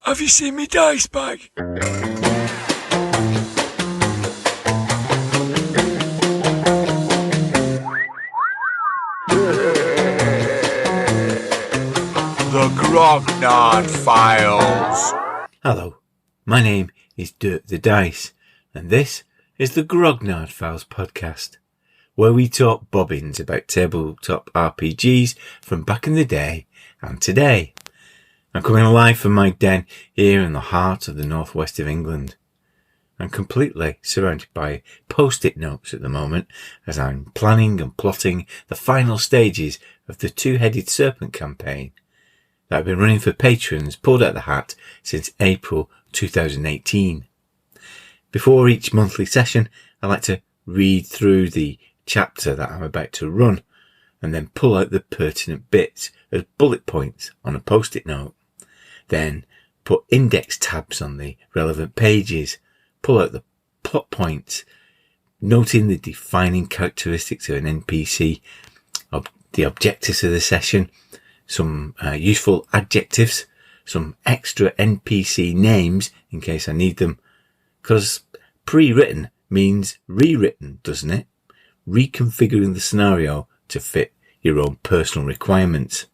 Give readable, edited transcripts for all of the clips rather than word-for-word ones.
Have you seen me dice bag? The GROGMEET Files. Hello, my name is Dirk the Dice, and this is the GROGMEET Files podcast, where we talk bobbins about tabletop RPGs from back in the day and today. I'm coming live from my den here in the heart of the northwest of England. I'm completely surrounded by post-it notes at the moment as I'm planning and plotting the final stages of the Two-Headed Serpent campaign that I've been running for patrons pulled out of the hat since April 2018. Before each monthly session, I like to read through the chapter that I'm about to run and then pull out the pertinent bits as bullet points on a post-it note. Then put index tabs on the relevant pages, pull out the plot points, noting the defining characteristics of an NPC, the objectives of the session, some useful adjectives, some extra NPC names in case I need them, because pre-written means rewritten, doesn't it? Reconfiguring the scenario to fit your own personal requirements.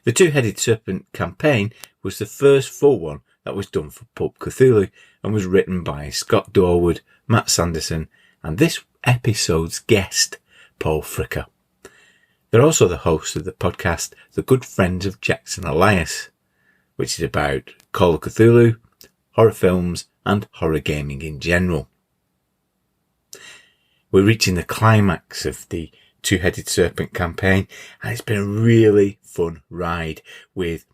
The Two-Headed Serpent campaign was the first full one that was done for Pulp Cthulhu and was written by Scott Dorward, Matt Sanderson, and this episode's guest, Paul Fricker. They're also the hosts of the podcast The Good Friends of Jackson Elias, which is about Call of Cthulhu, horror films, and horror gaming in general. We're reaching the climax of the Two-Headed Serpent campaign, and it's been a really fun ride with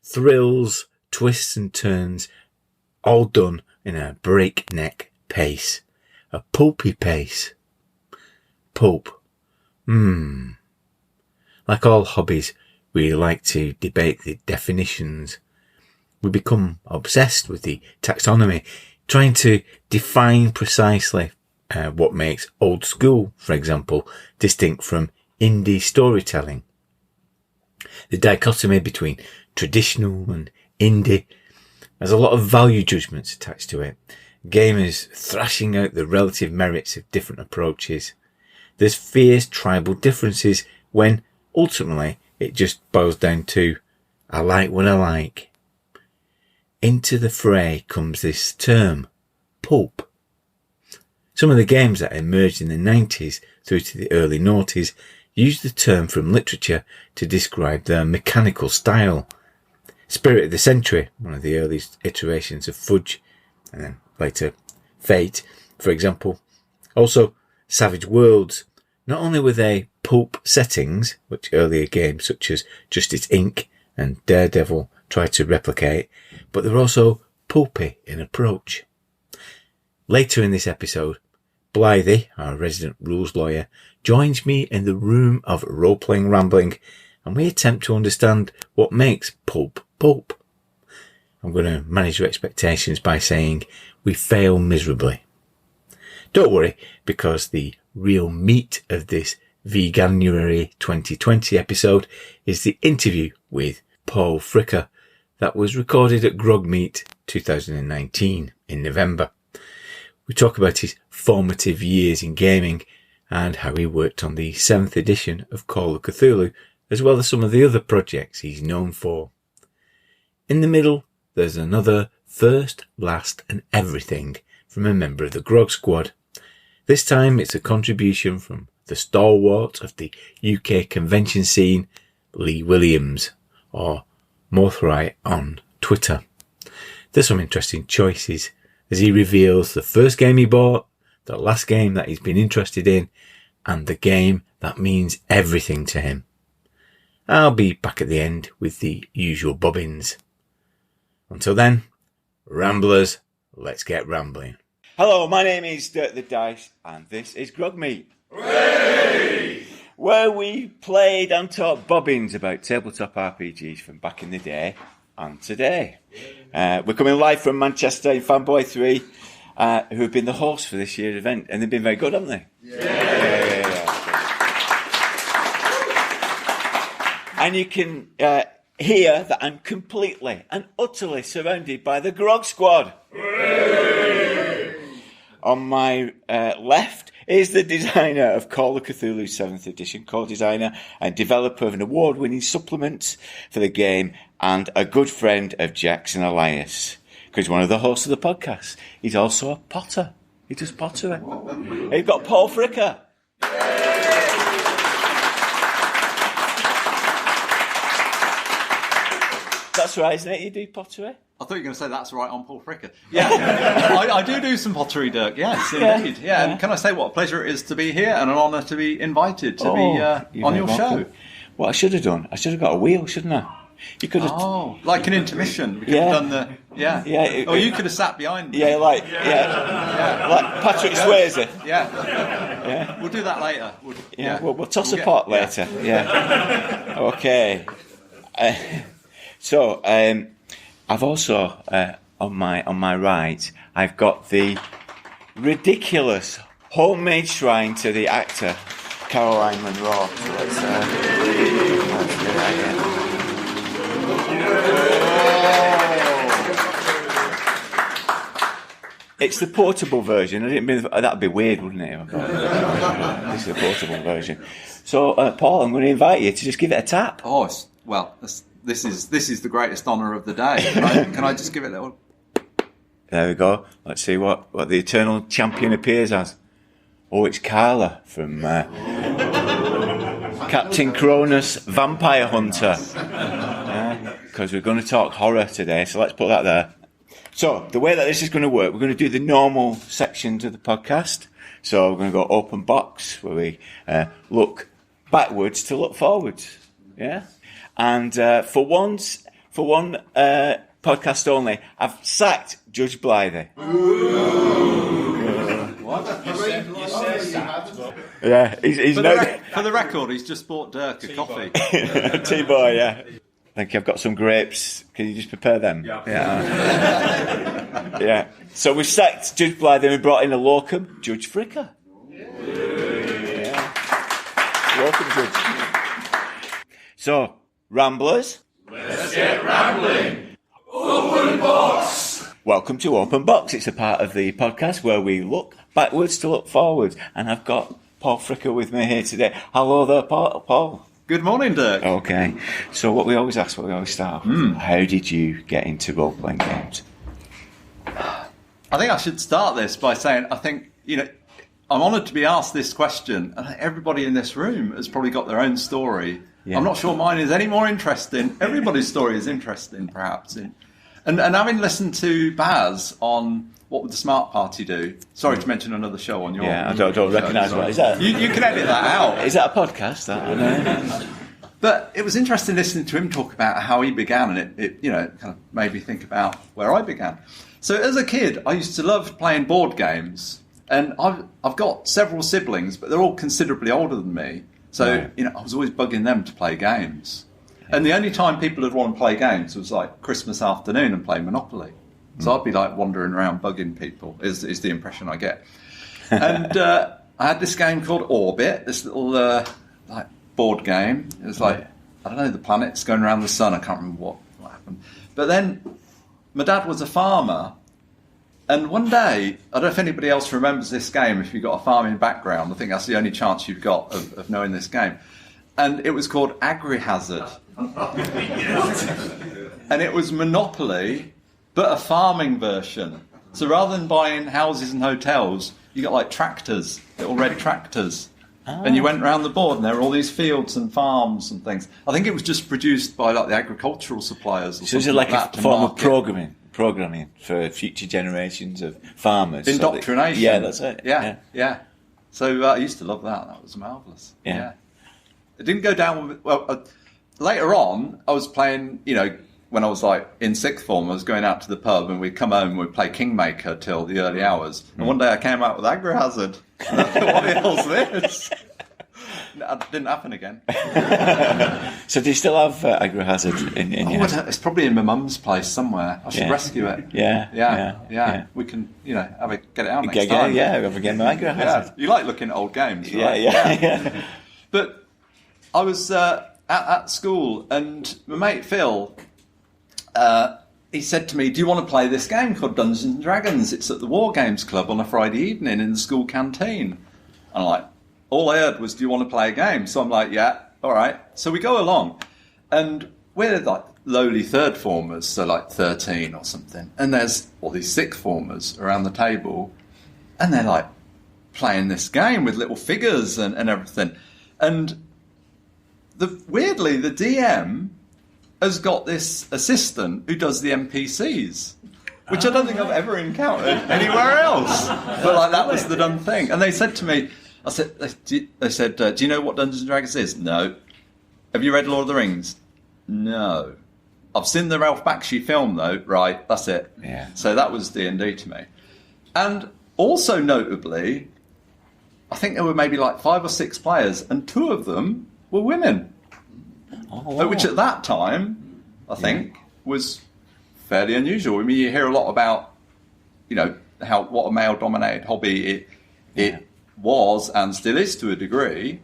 thrills, twists and turns, all done in a breakneck pace. A pulpy pace. Pulp. Like all hobbies, we like to debate the definitions. We become obsessed with the taxonomy, trying to define precisely what makes old school, for example, distinct from indie storytelling. The dichotomy between traditional and indie has a lot of value judgments attached to it. Gamers thrashing out the relative merits of different approaches. There's fierce tribal differences when ultimately it just boils down to I like what I like. Into the fray comes this term, pulp. Some of the games that emerged in the 90s through to the early noughties used the term from literature to describe their mechanical style. Spirit of the Century, one of the earliest iterations of Fudge, and then later Fate, for example. Also, Savage Worlds. Not only were they pulp settings, which earlier games such as Justice Inc. and Daredevil tried to replicate, but they were also pulpy in approach. Later in this episode, Blythe, our resident rules lawyer, joins me in the room of role-playing rambling, and we attempt to understand what makes pulp pulp. I'm going to manage your expectations by saying we fail miserably. Don't worry, because the real meat of this Veganuary 2020 episode is the interview with Paul Fricker that was recorded at GROGMEET 2019 in November. We talk about his formative years in gaming and how he worked on the 7th edition of Call of Cthulhu, as well as some of the other projects he's known for. In the middle, there's another first, last and everything from a member of the Grog Squad. This time it's a contribution from the stalwart of the UK convention scene, Lee Williams, or Mothrai on Twitter. There's some interesting choices as he reveals the first game he bought, the last game that he's been interested in, and the game that means everything to him. I'll be back at the end with the usual bobbins. Until then, Ramblers, let's get rambling. Hello, my name is Dirk the Dice, and this is GROGMEET, where we played and talked bobbins about tabletop RPGs from back in the day and today. We're coming live from Manchester in Fanboy 3, who have been the hosts for this year's event, and they've been very good, haven't they? Yeah. And you can hear that I'm completely and utterly surrounded by the Grog Squad. On my left is the designer of Call of Cthulhu 7th edition, co-designer and developer of an award-winning supplement for the game, and a good friend of Jackson Elias, because he's one of the hosts of the podcast. He's also a potter. He does pottery. You've got Paul Fricker. That's right, isn't it? You do pottery? I thought you were going to say that's right on Paul Fricker. Yeah, I do some pottery, Dirk. Yes, indeed. Yeah, and can I say what a pleasure it is to be here and an honour to be invited to be on your show. What I should have done, I should have got a wheel, shouldn't I? You could have... like an intermission. We could have done the... Yeah. You could have sat behind me. Yeah, like Patrick Swayze. Yeah. We'll do that later. We'll toss a pot later. Yeah. Okay. So, I've also, on my right, I've got the ridiculous homemade shrine to the actor, Caroline Munro. So let's do that again. It's the portable version. I didn't mean that'd be weird, wouldn't it? This is the portable version. So, Paul, I'm going to invite you to just give it a tap. This is the greatest honour of the day. Can I just give it a little... There we go. Let's see what the eternal champion appears as. Oh, it's Carla from Captain Cronus Vampire Hunter. Because we're going to talk horror today, so let's put that there. So, the way that this is going to work, we're going to do the normal sections of the podcast. So, we're going to go open box, where we look backwards to look forwards. Yeah? And for one podcast only, I've sacked Judge Blythe. What? You said sacked. Yeah, he's for the record, he's just bought Dirk a coffee. T-boy, yeah. Thank you. I've got some grapes. Can you just prepare them? Yeah. Yeah. So we've sacked Judge Blythe and we brought in a locum, Judge Fricker. Yeah. Welcome, Judge. So, Ramblers. Let's get rambling. Open box. Welcome to Open Box. It's a part of the podcast where we look backwards to look forwards. And I've got Paul Fricker with me here today. Hello there, Paul. Good morning, Dirk. Okay. So what we always ask, what we always start with, how did you get into role-playing games? I think I should start this by saying, I'm honoured to be asked this question. And everybody in this room has probably got their own story. Yeah. I'm not sure mine is any more interesting. Everybody's story is interesting, perhaps. And having listened to Baz on What Would the Smart Party Do? Sorry to mention another show on your... Yeah, I don't recognise what is that. You can edit that out. Is that a podcast? I know. But it was interesting listening to him talk about how he began, and it kind of made me think about where I began. So as a kid, I used to love playing board games, and I've got several siblings, but they're all considerably older than me. So, I was always bugging them to play games. And the only time people would want to play games was like Christmas afternoon and play Monopoly. So I'd be like wandering around bugging people, is the impression I get. And I had this game called Orbit, this little board game. It was like, I don't know, the planets going around the sun. I can't remember what happened. But then my dad was a farmer. And one day, I don't know if anybody else remembers this game, if you've got a farming background. I think that's the only chance you've got of knowing this game. And it was called Agri-Hazard. And it was Monopoly, but a farming version. So rather than buying houses and hotels, you got like tractors, little red tractors. And you went around the board and there were all these fields and farms and things. I think it was just produced by like the agricultural suppliers. Or so is it like a form of programming for future generations of farmers? Indoctrination. Yeah, that's it. Yeah. So I used to love that. That was marvellous. Yeah. It didn't go down with... later on, I was playing, when I was like in sixth form, I was going out to the pub and we'd come home and we'd play Kingmaker till the early hours. And one day I came out with Agri-Hazard. And I thought, what the hell's this? That didn't happen again. So do you still have Agri-Hazard in your house? It's probably in my mum's place somewhere. I should rescue it. Yeah. We can, get it out next time. Yeah, have a game of Agri-Hazard. You like looking at old games, right? Yeah. But I was at school, and my mate Phil, he said to me, "Do you want to play this game called Dungeons and Dragons? It's at the War Games Club on a Friday evening in the school canteen." And I'm like, all I heard was, "Do you want to play a game?" So I'm like, "Yeah, all right." So we go along, and we're like lowly third formers, so like 13 or something, and there's all these sixth formers around the table, and they're like playing this game with little figures and everything. And weirdly, the DM has got this assistant who does the NPCs, which I don't think I've ever encountered anywhere else. But like that was the done thing. And they said to me, they said, "Do you know what Dungeons and Dragons is?" "No." "Have you read Lord of the Rings?" "No." "I've seen the Ralph Bakshi film though." "Right, that's it." Yeah. So that was D&D to me. And also notably, I think there were maybe like 5 or 6 players, and 2 of them were women. Oh. Which at that time, I think, was fairly unusual. I mean, you hear a lot about, what a male-dominated hobby it was and still is to a degree.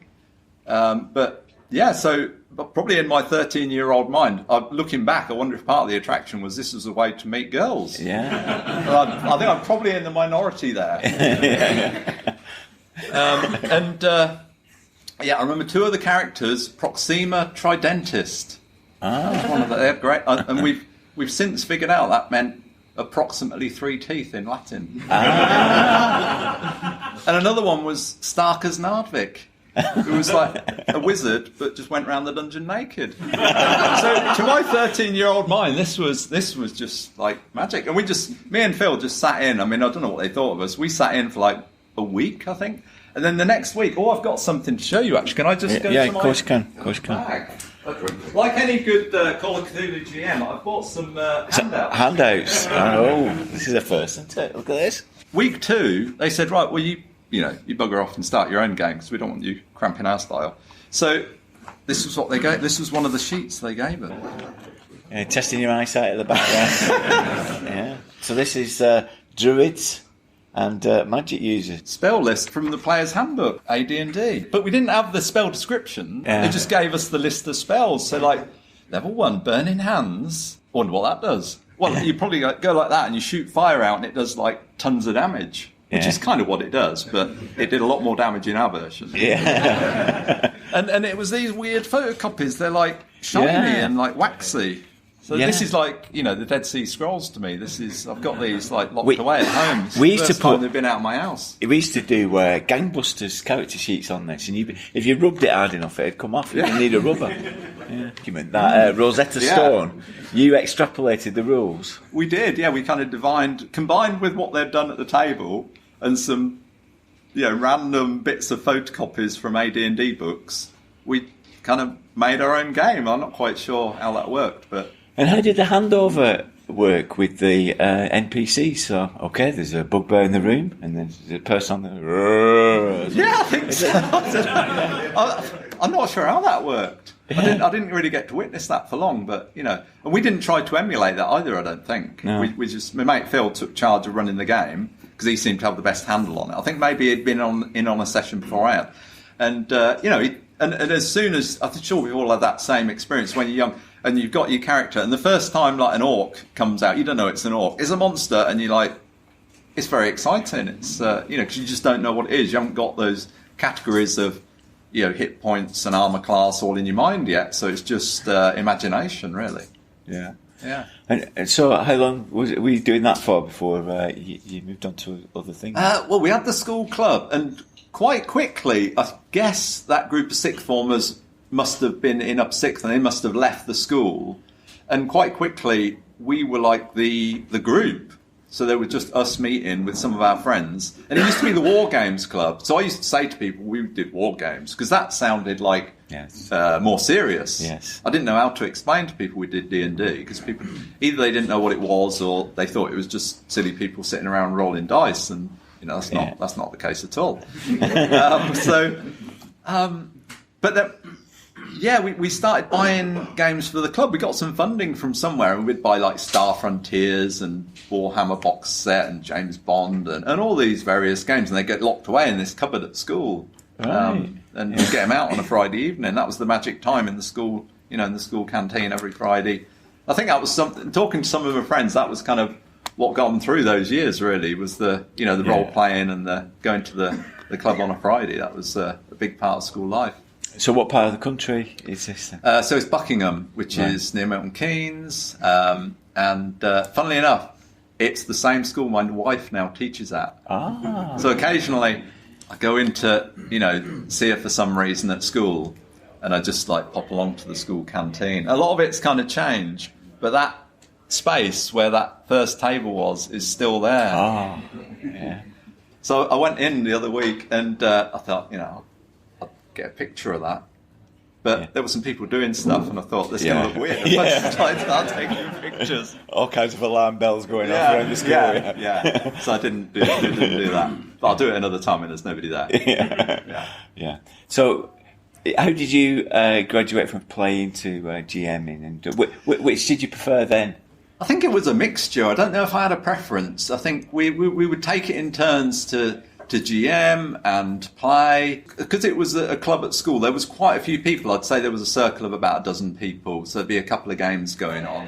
But probably in my 13-year-old mind, looking back, I wonder if part of the attraction was this was a way to meet girls. Yeah. I think I'm probably in the minority there. I remember 2 of the characters, Proxima Tridentist. That was one of they had great, and we've since figured out that meant approximately 3 teeth in Latin. And another one was Starkers Nardvik, who was like a wizard but just went around the dungeon naked. So to my 13-year-old mind, this was just like magic. And me and Phil just sat in. I mean, I don't know what they thought of us. We sat in for like a week, I think. And then the next week, I've got something to show you, actually. Can I just go to my... Yeah, of course you can. Bag? Like any good Call of Cthulhu GM, I've bought some handouts. Handouts. Oh, this is a first, isn't it? Look at this. Week 2, they said, right, well, you bugger off and start your own game because we don't want you cramping our style. So this was what they gave. This was one of the sheets they gave us. Yeah, testing your eyesight at the back there. Yeah. So this is Druids and magic users. Spell list from the Player's Handbook, AD&D. But we didn't have the spell description. Yeah. They just gave us the list of spells. So like, level 1, Burning Hands. I wonder what that does. Well, you probably go like that and you shoot fire out and it does like tons of damage. Which is kind of what it does, but it did a lot more damage in our version. Yeah. and it was these weird photocopies. They're like shiny and like waxy. So this is like, the Dead Sea Scrolls to me. I've got these like locked away at home. We used to put. They've been out of my house. We used to do gangbusters character sheets on this, and if you rubbed it hard enough, it'd come off. You didn't need a rubber. Yeah. You meant that Rosetta Stone. You extrapolated the rules. We did. Yeah, we kind of combined with what they'd done at the table and some, random bits of photocopies from AD&D books. We kind of made our own game. I'm not quite sure how that worked, but. And how did the handover work with the NPCs? So, okay, there's a bugbear in the room, and then there's a person on the... Yeah, I think so. I'm not sure how that worked. Yeah. I didn't really get to witness that for long, but, and we didn't try to emulate that either, I don't think. No. My mate Phil took charge of running the game, because he seemed to have the best handle on it. I think maybe he'd been in on a session before I had. And, and as soon as... I'm sure we all had that same experience when you're young... And you've got your character, and the first time like an orc comes out, you don't know it's an orc. It's a monster, and you're like, it's very exciting. It's because you just don't know what it is. You haven't got those categories of hit points and armor class all in your mind yet. So it's just imagination, really. Yeah. Yeah. And so, how long were you doing that for before you moved on to other things? Well, we had the school club, and quite quickly, I guess that group of sixth formers must have been in up sixth, and they must have left the school. And quite quickly, we were like the group. So there was just us meeting with some of our friends. And it used to be the War Games Club. So I used to say to people, we did War Games, because that sounded like more serious. Yes. I didn't know how to explain to people we did D&D, because people, either they didn't know what it was, or they thought it was just silly people sitting around rolling dice. And, that's not the case at all. We started buying games for the club. We got some funding from somewhere, and we'd buy like Star Frontiers and Warhammer box set and James Bond and all these various games, and they get locked away in this cupboard at school. Right. and get them out on a Friday evening. That was the magic time in the school, in the school canteen every Friday. I think that was something. Talking to some of my friends, that was kind of what got them through those years. Really, was the role playing and the going to the club on a Friday. That was a big part of school life. So, what part of the country is this then? So it's Buckingham, which is near Milton Keynes, and funnily enough, it's the same school my wife now teaches at. Ah. So occasionally, I go in to see her for some reason at school, and I just pop along to the school canteen. A lot of it's kind of changed, but that space where that first table was is still there. Ah, yeah. So I went in the other week, and I thought, I'll get a picture of that. But there were some people doing stuff, and I thought, this is going to look weird. I tried to start taking pictures. All kinds of alarm bells going off around the school. Yeah. So I didn't do that. But I'll do it another time when there's nobody there. Yeah. So, how did you graduate from playing to GMing? And which did you prefer then? I think it was a mixture. I don't know if I had a preference. I think we would take it in turns to GM and play. Because it was a club at school, there was quite a few people. I'd say there was a circle of about a dozen people, so there'd be a couple of games going on.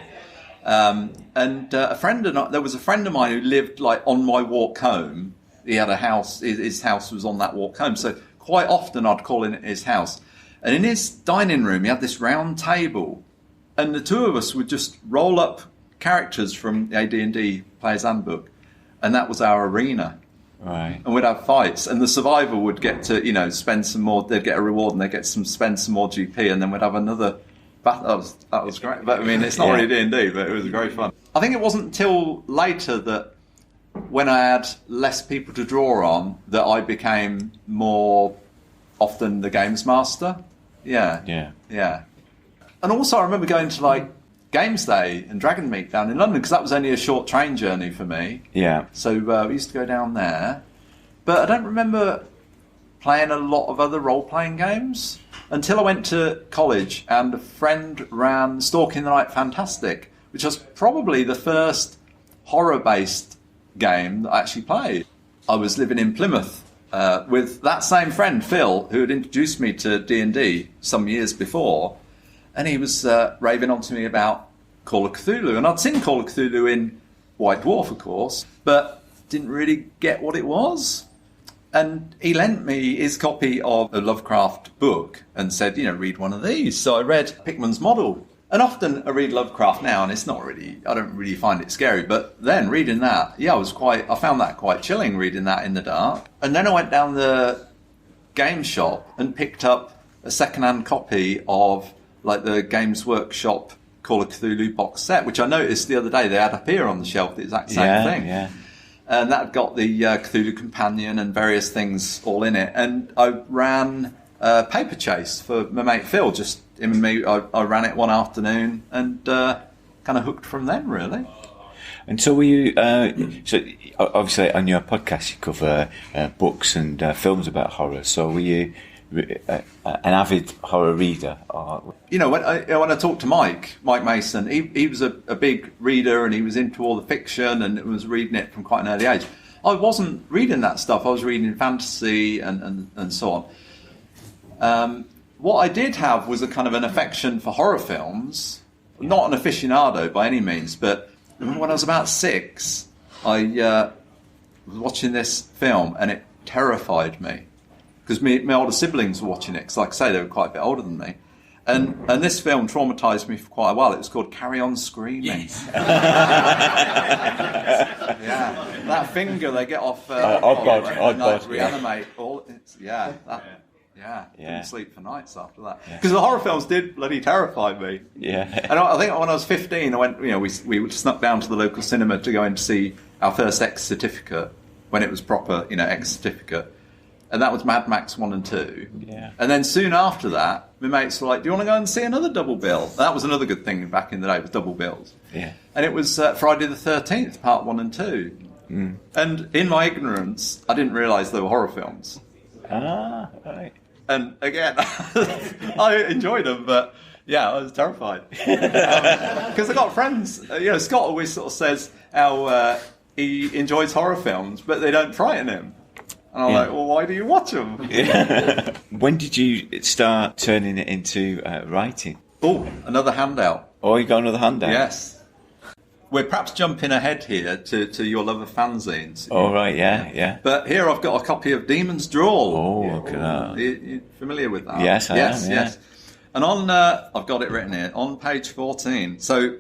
And there was a friend of mine who lived on my walk home. He had a house, his house was on that walk home, so quite often I'd call in at his house. And in his dining room, he had this round table, and the two of us would just roll up characters from the AD&D Player's Handbook, and that was our arena. Right. And we'd have fights, and the survivor would get to, spend some more. They'd get a reward, and they'd spend some more GP, and then we'd have another battle. That was great. But I mean, it's not really D&D, but it was very fun. I think it wasn't until later that, when I had less people to draw on, that I became more often the games master. Yeah. And also, I remember going to Games Day and GROGMEET down in London, because that was only a short train journey for me. Yeah. So we used to go down there. But I don't remember playing a lot of other role-playing games until I went to college, and a friend ran Stalking the Night Fantastic, which was probably the first horror-based game that I actually played. I was living in Plymouth with that same friend, Phil, who had introduced me to D&D some years before. And he was raving on to me about Call of Cthulhu. And I'd seen Call of Cthulhu in White Dwarf, of course, but didn't really get what it was. And he lent me his copy of a Lovecraft book and said, read one of these. So I read Pickman's Model. And often I read Lovecraft now, and it's not really, I don't really find it scary. But then reading that, I found that quite chilling, reading that in the dark. And then I went down the game shop and picked up a second-hand copy of the Games Workshop Call of Cthulhu box set, which I noticed the other day they had up here on the shelf, the exact same thing. Yeah. And that got the Cthulhu Companion and various things all in it. And I ran Paper Chase for my mate Phil, just him and me. I ran it one afternoon and kind of hooked from then, really. And so were you, so obviously on your podcast you cover books and films about horror, so were you an avid horror reader? Or... when I talked to Mike Mason, he was a big reader, and he was into all the fiction and was reading it from quite an early age. I wasn't reading that stuff. I was reading fantasy and so on. What I did have was a kind of an affection for horror films. Not an aficionado by any means, but when I was about 6, I was watching this film, and it terrified me. Because my older siblings were watching it, because like I say, they were quite a bit older than me. And this film traumatised me for quite a while. It was called Carry On Screaming. Yes. Yeah, that finger they get off Oddbod, reanimate all. Couldn't sleep for nights after that. Because the horror films did bloody terrify me. Yeah. And I think when I was 15, I went. We snuck down to the local cinema to go and see our first X certificate when it was proper, X certificate. And that was Mad Max 1 and 2. Yeah. And then soon after that, my mates were like, do you want to go and see another double bill? And that was another good thing back in the day, was double bills. Yeah. And it was Friday the 13th, part 1 and 2. Mm. And in my ignorance, I didn't realise they were horror films. Ah, right. And again, I enjoyed them, but yeah, I was terrified. Because I got friends, Scott always sort of says how he enjoys horror films, but they don't frighten him. And I'm like, well, why do you watch them? Yeah. When did you start turning it into writing? Oh, another handout. Oh, you got another handout? Yes. We're perhaps jumping ahead here to your love of fanzines. Oh, right, yeah. But here I've got a copy of Demon's Drawl. Oh, look at that. You familiar with that? Yes, I am, yeah. Yes. And on, I've got it written here, on page 14. So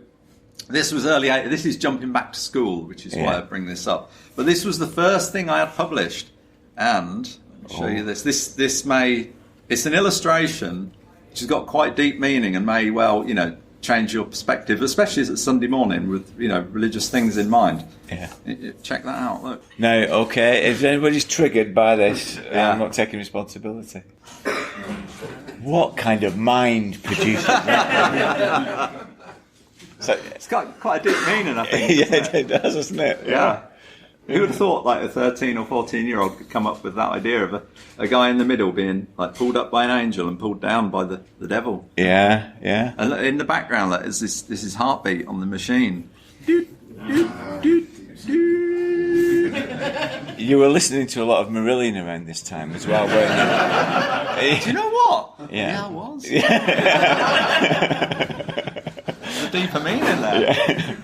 this was this is jumping back to school, which is why I bring this up. But this was the first thing I had published. And I'll show you this. It's an illustration which has got quite deep meaning and may well, change your perspective, especially as it's Sunday morning with, religious things in mind. Yeah. Check that out, look. No, okay. If anybody's triggered by this, I'm not taking responsibility. What kind of mind produced that? So, it's got quite a deep meaning, I think. Yeah, it does, doesn't it? Yeah. Who would have thought like a 13 or 14-year-old could come up with that idea of a guy in the middle being like pulled up by an angel and pulled down by the devil? Yeah. And in the background, like, is this is heartbeat on the machine. You were listening to a lot of Marillion around this time as well, weren't you? Do you know what? Yeah, I was. There's a deeper meaning there.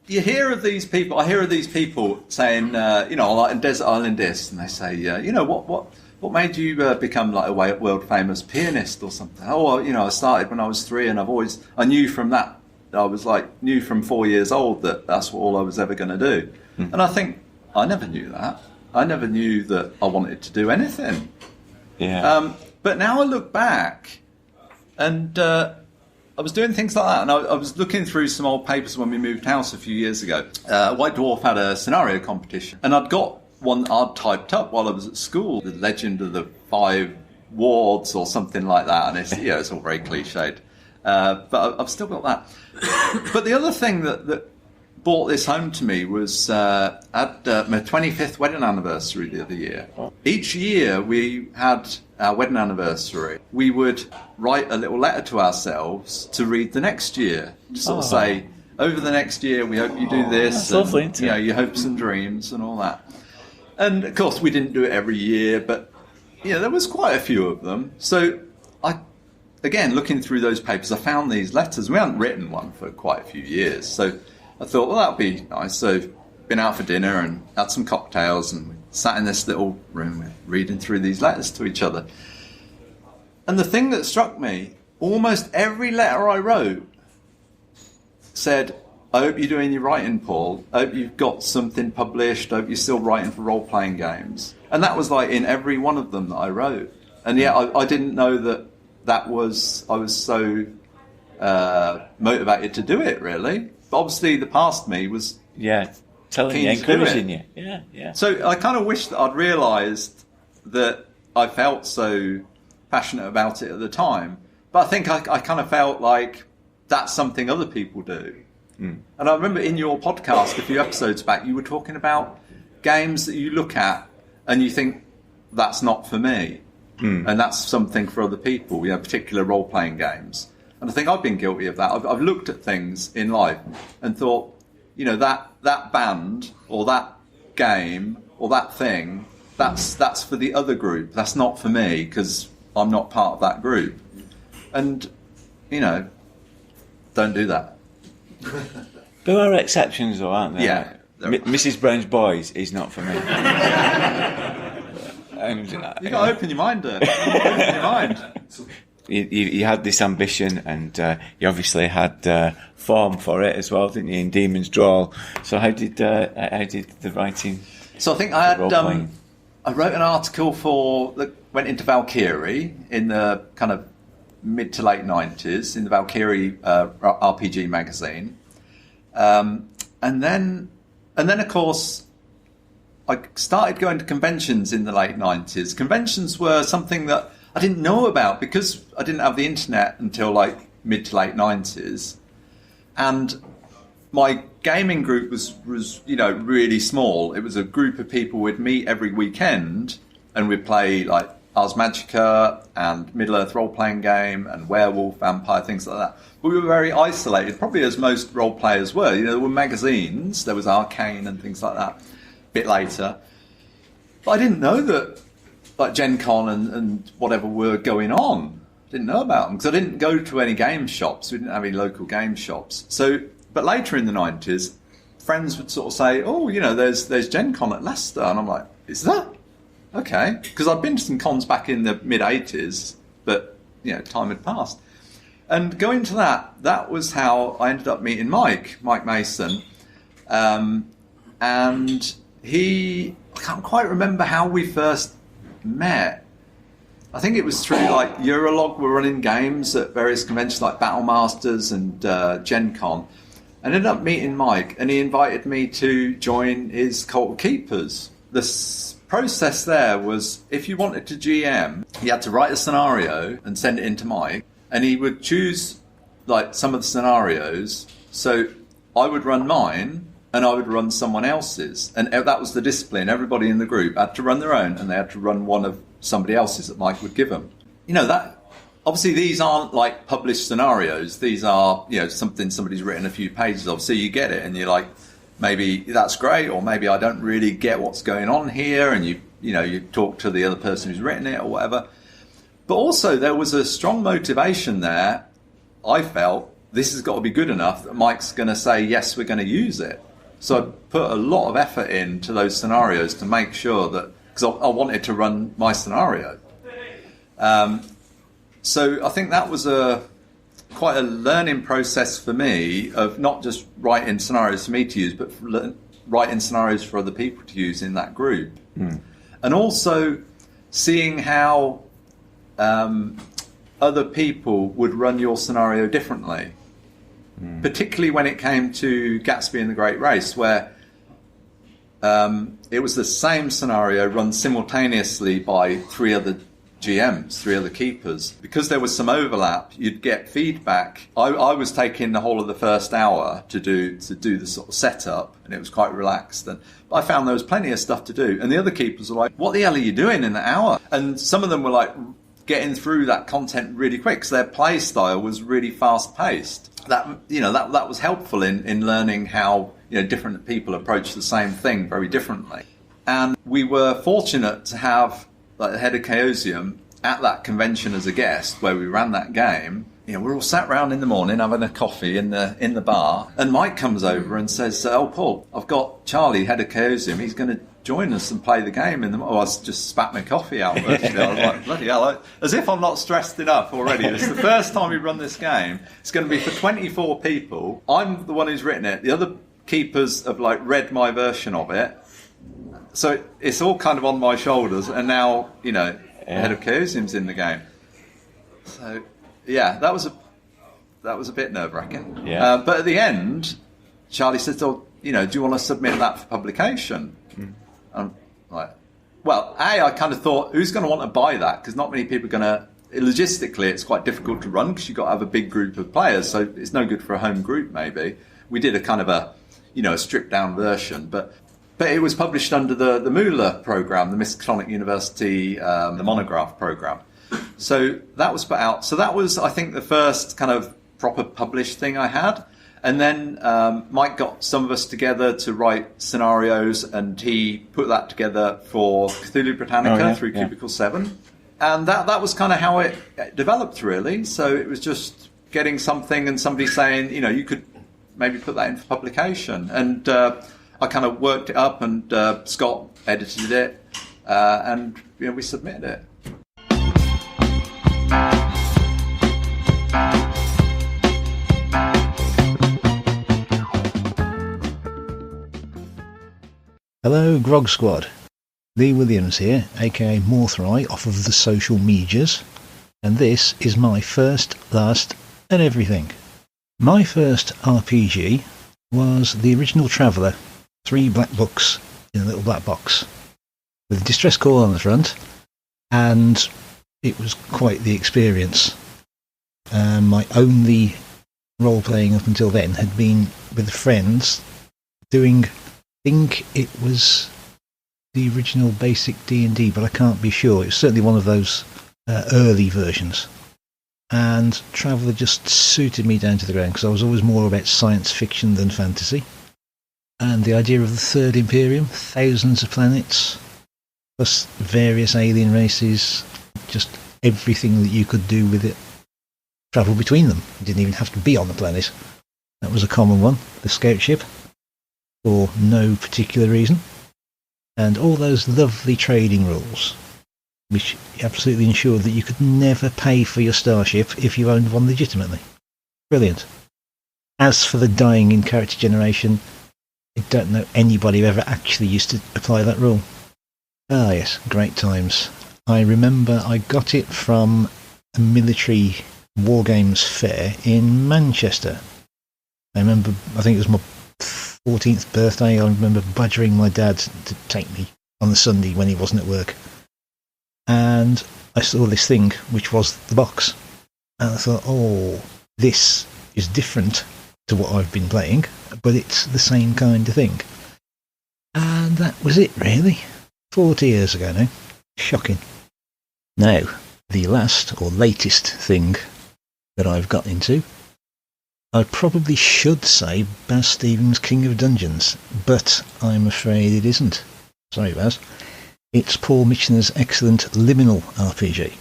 Yeah. I hear of these people saying, like in Desert Island Discs, and they say, what made you become like a world famous pianist or something? Oh, well, I started when I was 3, and I knew from that, knew from 4 years old that that's all I was ever going to do. And I think, I never knew that. I never knew that I wanted to do anything. Yeah. But now I look back, and I was doing things like that, and I was looking through some old papers when we moved house a few years ago. White Dwarf had a scenario competition, and I'd got one I'd typed up while I was at school, The Legend of the 5 Wards or something like that, and it's all very cliched. But I've still got that. But the other thing that brought this home to me was at my 25th wedding anniversary the other year. Each year we had our wedding anniversary, we would write a little letter to ourselves to read the next year. To sort of say, over the next year, we hope you do this. That's lovely, isn't it? Your hopes and dreams and all that. And of course, we didn't do it every year, but there was quite a few of them. So again, looking through those papers, I found these letters. We hadn't written one for quite a few years. So I thought, well, that'd be nice. So been out for dinner and had some cocktails and we sat in this little room reading through these letters to each other. And the thing that struck me, almost every letter I wrote said, I hope you're doing your writing, Paul. I hope you've got something published. I hope you're still writing for role-playing games. And that was like in every one of them that I wrote. And yet I didn't know I was so motivated to do it, really. But obviously the past me was telling you, encouraging you. Yeah. So I kind of wish that I'd realised that I felt so passionate about it at the time. But I think I kind of felt like that's something other people do. And I remember in your podcast a few episodes back, you were talking about games that you look at and you think, that's not for me. And that's something for other people, particular role-playing games. And I think I've been guilty of that. I've looked at things in life and thought, that band or that game or that thing, that's for the other group. That's not for me because I'm not part of that group. And, don't do that. There are exceptions, though, aren't there? Yeah. Mrs. Brown's Boys is not for me. And You've got to open your mind, Open your mind. You had this ambition, and you obviously had form for it as well, didn't you? In Demon's Drawl. So how did the writing? So I think I had I wrote an article that went into Valkyrie in the kind of mid to late 90s in the Valkyrie RPG magazine, and then of course I started going to conventions in the late 90s. Conventions were something that I didn't know about because I didn't have the internet until like mid to late 90s. And my gaming group was really small. It was a group of people we'd meet every weekend and we'd play like Ars Magica and Middle-earth role-playing game and Werewolf, Vampire, things like that. But we were very isolated, probably as most role players were. There were magazines, there was Arcane and things like that. Bit later. But I didn't know that, like, Gen Con and whatever were going on. Didn't know about them, because I didn't go to any game shops. We didn't have any local game shops. So, but later in the 90s, friends would sort of say, oh, you know, there's Gen Con at Leicester. And I'm like, is that? Okay. Because I'd been to some cons back in the mid-80s, but, you know, time had passed. And going to that was how I ended up meeting Mike Mason. And I can't quite remember how we first met. I think it was through, like, Eurolog were running games at various conventions like Battle Masters and Gen Con. I ended up meeting Mike, and he invited me to join his Cult of Keepers. The process there was, if you wanted to GM, you had to write a scenario and send it in to Mike, and he would choose, like, some of the scenarios. So I would run mine, and I would run someone else's. And that was the discipline. Everybody in the group had to run their own, and they had to run one of somebody else's that Mike would give them. You know, that obviously these aren't like published scenarios. These are, you know, something somebody's written a few pages of. So you get it, and you're like, maybe that's great, or maybe I don't really get what's going on here, and you talk to the other person who's written it or whatever. But also there was a strong motivation there. I felt this has got to be good enough that Mike's going to say, yes, we're going to use it. So I put a lot of effort into those scenarios to make sure that, because I wanted to run my scenario. So I think that was quite a learning process for me of not just writing scenarios for me to use, but writing scenarios for other people to use in that group. And also seeing how other people would run your scenario differently. Particularly when it came to Gatsby and the Great Race, where it was the same scenario run simultaneously by three other GMs, three other keepers. Because there was some overlap, you'd get feedback. I was taking the whole of the first hour to do the sort of setup, and it was quite relaxed. And I found there was plenty of stuff to do. And the other keepers were like, what the hell are you doing in an hour? And some of them were like getting through that content really quick, because their play style was really fast paced. That was helpful in learning how, you know, different people approach the same thing very differently. And we were fortunate to have, like, the head of Chaosium at that convention as a guest where we ran that game. You know, we're all sat round in the morning having a coffee in the bar, and Mike comes over and says, "Oh, Paul, I've got Charlie, head of Chaosium. He's going to join us and play the game." I just spat my coffee out. I was like, bloody hell, as if I'm not stressed enough already. It's the first time we run this game. It's going to be for 24 people. I'm the one who's written it. The other keepers have, like, read my version of it. So it's all kind of on my shoulders, and now, you know, the head of Chaosium's in the game. So yeah, that was a bit nerve-wracking. Yeah. But at the end, Charlie said, "Oh, you know, do you want to submit that for publication?" I'm like, well, I kind of thought, who's going to want to buy that? Because not many people are going to. Logistically, it's quite difficult to run because you've got to have a big group of players, so it's no good for a home group. Maybe we did a kind of a stripped-down version, but it was published under the Mueller program, the Miskatonic University, the Monograph program. So that was put out. So that was, I think, the first kind of proper published thing I had. And then Mike got some of us together to write scenarios, and he put that together for Cthulhu Britannica through Cubicle 7. And that was kind of how it developed, really. So it was just getting something and somebody saying, you know, you could maybe put that in for publication. And I kind of worked it up, and Scott edited it, and, you know, we submitted it. Hello, Grog Squad. Lee Williams here, aka Morthrai, off of the social medias, and this is my first, last, and everything. My first RPG was the original Traveller, 3 black books in a little black box, with a distress call on the front, and it was quite the experience. My only role-playing up until then had been with friends doing, I think it was the original basic D&D, but I can't be sure. It was certainly one of those early versions. And Traveller just suited me down to the ground, because I was always more about science fiction than fantasy. And the idea of the Third Imperium, thousands of planets, plus various alien races, just everything that you could do with it. Travel between them. You didn't even have to be on the planet. That was a common one, the scout ship, for no particular reason. And all those lovely trading rules, which absolutely ensured that you could never pay for your starship if you owned one legitimately. Brilliant. As for the dying in character generation, I don't know anybody who ever actually used to apply that rule. Ah yes, great times. I remember I got it from a military War Games fair in Manchester. I think it was my 14th birthday. I remember badgering my dad to take me on the Sunday when he wasn't at work. And I saw this thing, which was the box. And I thought, oh, this is different to what I've been playing, but it's the same kind of thing. And that was it, really. 40 years ago now. Shocking. Now, the last or latest thing that I've got into, I probably should say Baz Stevens' King of Dungeons, but I'm afraid it isn't. Sorry, Baz. It's Paul Michener's excellent Liminal RPG,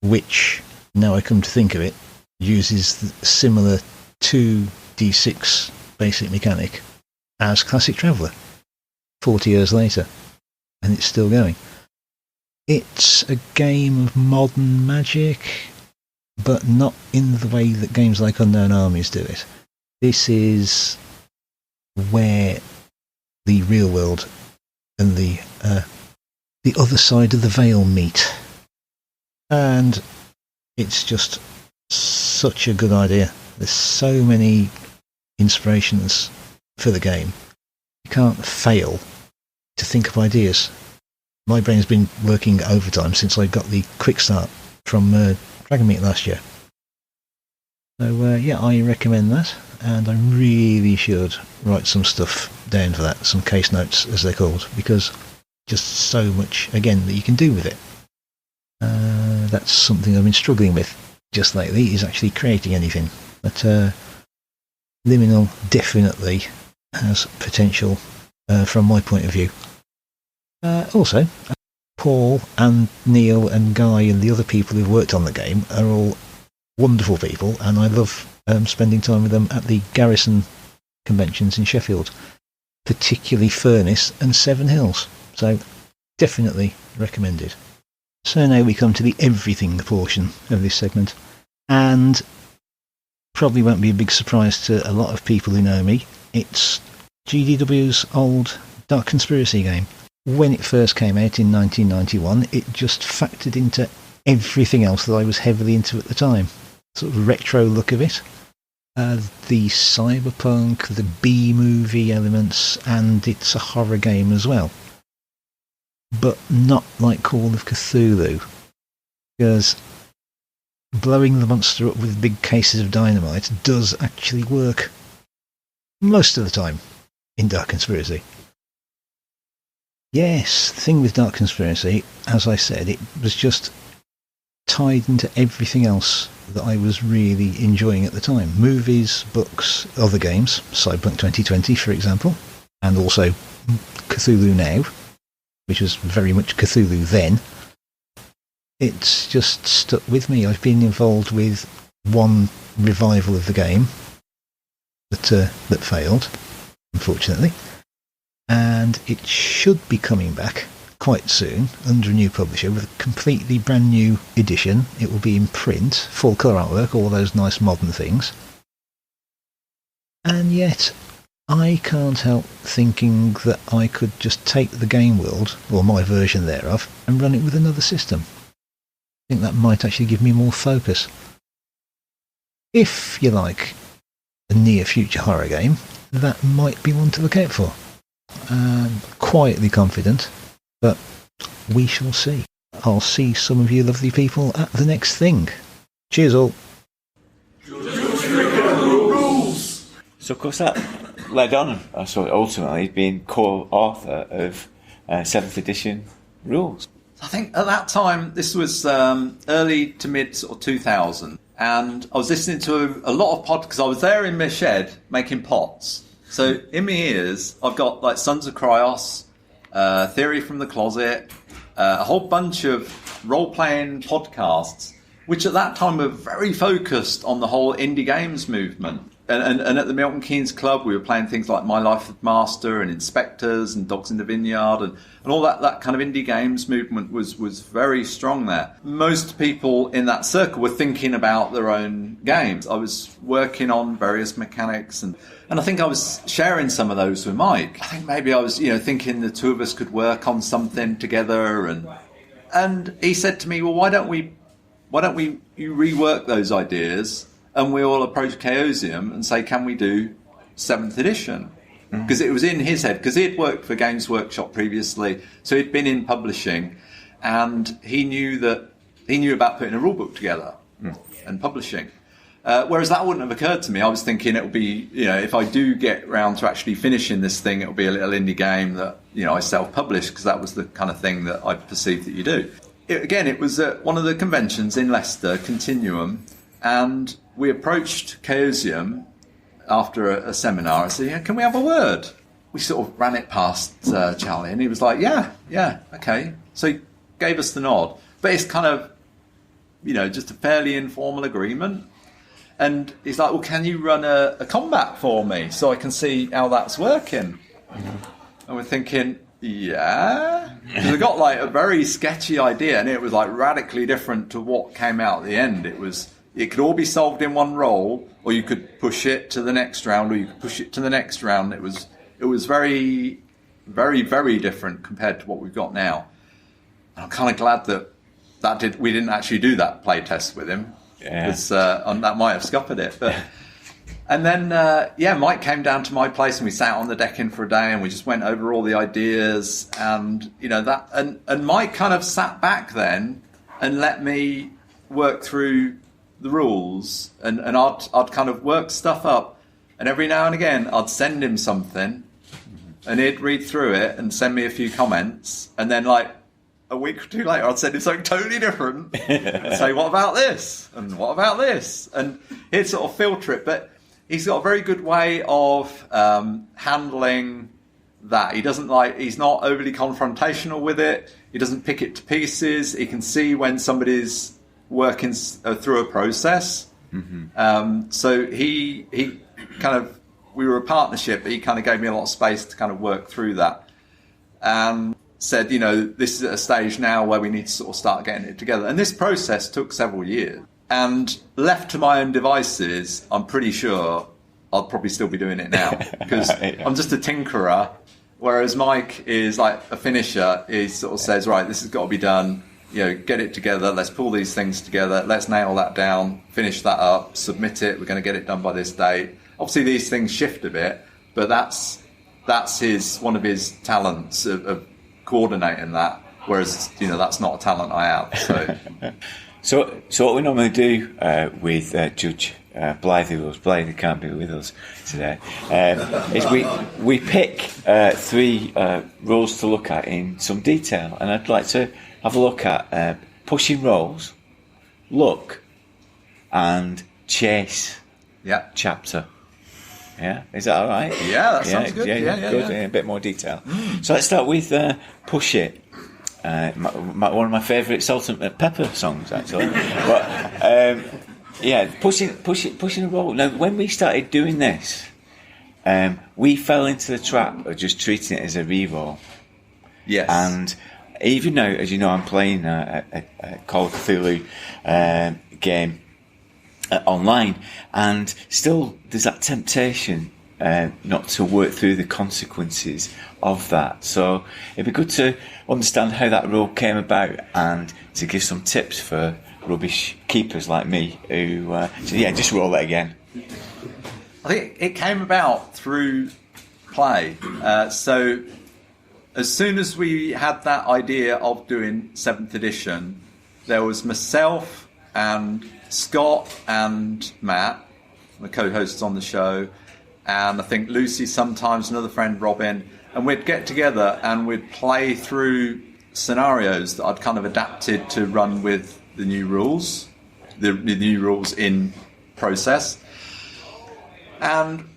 which, now I come to think of it, uses the similar 2d6 basic mechanic as Classic Traveller, 40 years later, and it's still going. It's a game of modern magic, but not in the way that games like Unknown Armies do it. This is where the real world and the other side of the veil meet. And it's just such a good idea. There's so many inspirations for the game. You can't fail to think of ideas. My brain's been working overtime since I got the quick start from GROGMEET last year. So yeah, I recommend that, and I really should write some stuff down for that, some case notes as they're called, because just so much, again, that you can do with it. That's something I've been struggling with just lately, is actually creating anything. But Liminal definitely has potential from my point of view. Also, Paul and Neil and Guy and the other people who've worked on the game are all wonderful people, and I love spending time with them at the Garrison conventions in Sheffield, particularly Furnace and Seven Hills. So definitely recommended. So now we come to the everything portion of this segment, and probably won't be a big surprise to a lot of people who know me. It's GDW's old Dark Conspiracy game. When it first came out in 1991, it just factored into everything else that I was heavily into at the time. Sort of retro look of it. The cyberpunk, the B-movie elements, and it's a horror game as well. But not like Call of Cthulhu, because blowing the monster up with big cases of dynamite does actually work most of the time in Dark Conspiracy. Yes, the thing with Dark Conspiracy, as I said, it was just tied into everything else that I was really enjoying at the time. Movies, books, other games, Cyberpunk 2020 for example, and also Cthulhu Now, which was very much Cthulhu then. It's just stuck with me. I've been involved with one revival of the game that failed, unfortunately. And it should be coming back quite soon under a new publisher with a completely brand new edition. It will be in print, full colour artwork, all those nice modern things. And yet, I can't help thinking that I could just take the game world, or my version thereof, and run it with another system. I think that might actually give me more focus. If you like a near-future horror game, that might be one to look out for. Quietly confident, but we shall see. I'll see some of you lovely people at the next thing. Cheers all. So of course that led on, so ultimately being co-author of 7th edition rules. I think at that time, this was early to mid sort of 2000, and I was listening to a lot of podcasts, because I was there in my shed making pots. So in my ears, I've got like Sons of Kryos, Theory from the Closet, a whole bunch of role-playing podcasts, which at that time were very focused on the whole indie games movement. And at the Milton Keynes Club, we were playing things like My Life with Master and Inspectors and Dogs in the Vineyard, and all that kind of indie games movement was very strong there. Most people in that circle were thinking about their own games. I was working on various mechanics, and I think I was sharing some of those with Mike. I think maybe I was, thinking the two of us could work on something together, and he said to me, well, why don't you rework those ideas, and we all approach Chaosium and say, can we do 7th edition? Because it was in his head, because he had worked for Games Workshop previously, so he'd been in publishing, and he knew about putting a rule book together and publishing. Whereas that wouldn't have occurred to me. I was thinking it would be, if I do get round to actually finishing this thing, it will be a little indie game that, I self-publish, because that was the kind of thing that I perceived that you do. It was at one of the conventions in Leicester, Continuum, and we approached Chaosium after a seminar. I said, can we have a word? We sort of ran it past Charlie, and he was like, yeah, okay. So he gave us the nod. But it's kind of, just a fairly informal agreement. And he's like, well, can you run a combat for me so I can see how that's working? And we're thinking, yeah. Because we got like a very sketchy idea, and it was like radically different to what came out at the end. It could all be solved in one roll, or you could push it to the next round, or you could push it to the next round. It was very, very, very different compared to what we've got now. And I'm kind of glad that we didn't actually do that play test with him, because that might have scuppered it. But and then Mike came down to my place, and we sat on the decking for a day, and we just went over all the ideas, and and Mike kind of sat back then and let me work through the rules, and I'd kind of work stuff up, and every now and again I'd send him something, and he'd read through it and send me a few comments, and then like a week or two later I'd send him something totally different and say, what about this, and what about this, and he'd sort of filter it. But he's got a very good way of handling that. He's not overly confrontational with it. He doesn't pick it to pieces. He can see when somebody's working through a process. So he kind of, we were a partnership, but he kind of gave me a lot of space to kind of work through that, and said, this is at a stage now where we need to sort of start getting it together. And this process took several years, and left to my own devices, I'm pretty sure I'll probably still be doing it now, because I'm just a tinkerer, whereas Mike is like a finisher. He sort of says, right, this has got to be done, get it together, let's pull these things together, let's nail that down, finish that up, submit it, we're going to get it done by this date. Obviously these things shift a bit, but that's one of his talents of coordinating that, whereas that's not a talent I have. So what we normally do with Judge Blythe can't be with us today, is we pick 3 roles to look at in some detail, and I'd like to have a look at pushing rolls, luck, and chase chapter. Yeah, is that all right? Yeah, that sounds good. Yeah. A bit more detail. So let's start with Push It. One of my favourite Salt and Pepper songs, actually. But pushing a roll. Now, when we started doing this, we fell into the trap of just treating it as a re-roll. Yes. And even now, as you know, I'm playing a Call of Cthulhu game online, and still there's that temptation not to work through the consequences of that. So it'd be good to understand how that rule came about, and to give some tips for rubbish keepers like me who just roll it again. I think it came about through play. So as soon as we had that idea of doing 7th edition, there was myself and Scott and Matt, the co-hosts on the show, and I think Lucy sometimes, another friend, Robin, and we'd get together and we'd play through scenarios that I'd kind of adapted to run with the new rules, the new rules in process. And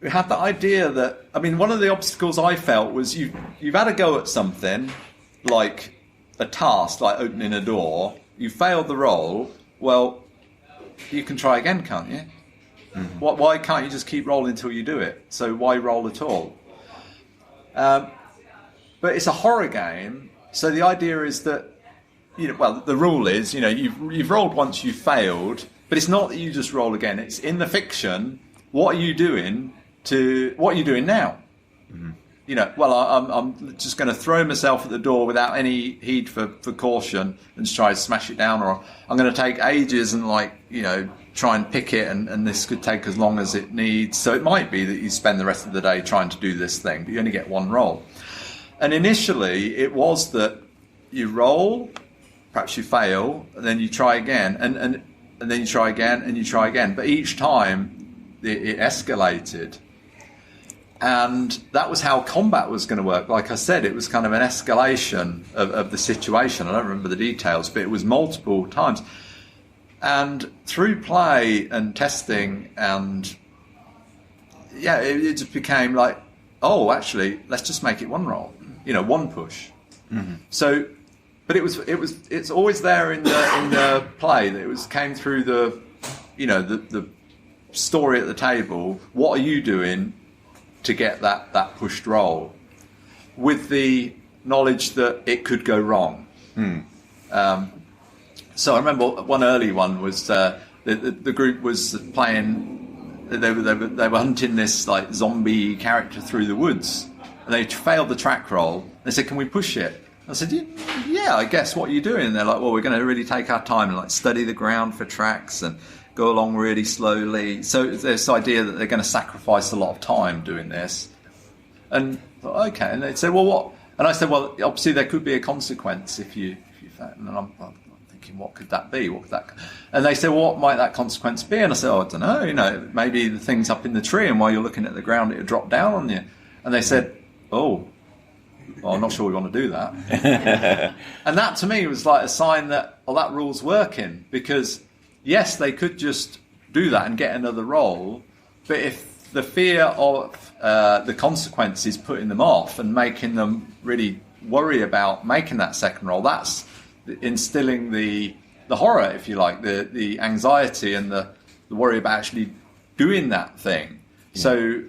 we had the idea that, one of the obstacles I felt was you've had a go at something like a task like opening a door, you failed the roll, well, you can try again, can't you? Mm-hmm. Why can't you just keep rolling until you do it? So why roll at all? But it's a horror game, so the idea is that, the rule is, you've rolled once, you've failed, but it's not that you just roll again. It's in the fiction. What are you doing now? Mm-hmm. I'm just going to throw myself at the door without any heed for caution and just try to smash it down, or I'm going to take ages and try and pick it, and this could take as long as it needs. So it might be that you spend the rest of the day trying to do this thing, but you only get one roll. And initially it was that you roll, perhaps you fail, and then you try again, and then you try again, and you try again. But each time it escalated. And that was how combat was going to work. Like I said, it was kind of an escalation of the situation. I don't remember the details, but it was multiple times. And through play and testing, and it just became like, oh, actually, let's just make it one roll, one push. Mm-hmm. So, but it's always there in the play that came through the story at the table. What are you doing to get that pushed roll, with the knowledge that it could go wrong? So I remember one early one was the group was playing. They were hunting this like zombie character through the woods, and they failed the track roll. They said, "Can we push it?" I said, "Yeah, I guess. What are you doing?" And they're like, "Well, we're going to really take our time and study the ground for tracks and go along really slowly." So there's this idea that they're going to sacrifice a lot of time doing this. And I thought, okay. And they said, "Well, what?" And I said, "Well, obviously there could be a consequence if you fail." And I'm thinking, what could that be? And they said, "Well, what might that consequence be?" And I said, "Oh, I don't know. Maybe the thing's up in the tree, and while you're looking at the ground, it'll drop down on you." And they said, "Oh, well, I'm not sure we want to do that." And that to me was like a sign that, that rule's working, because yes, they could just do that and get another roll, but if the fear of the consequences putting them off and making them really worry about making that second roll, that's instilling the horror, if you like, the anxiety and the worry about actually doing that thing. Yeah. So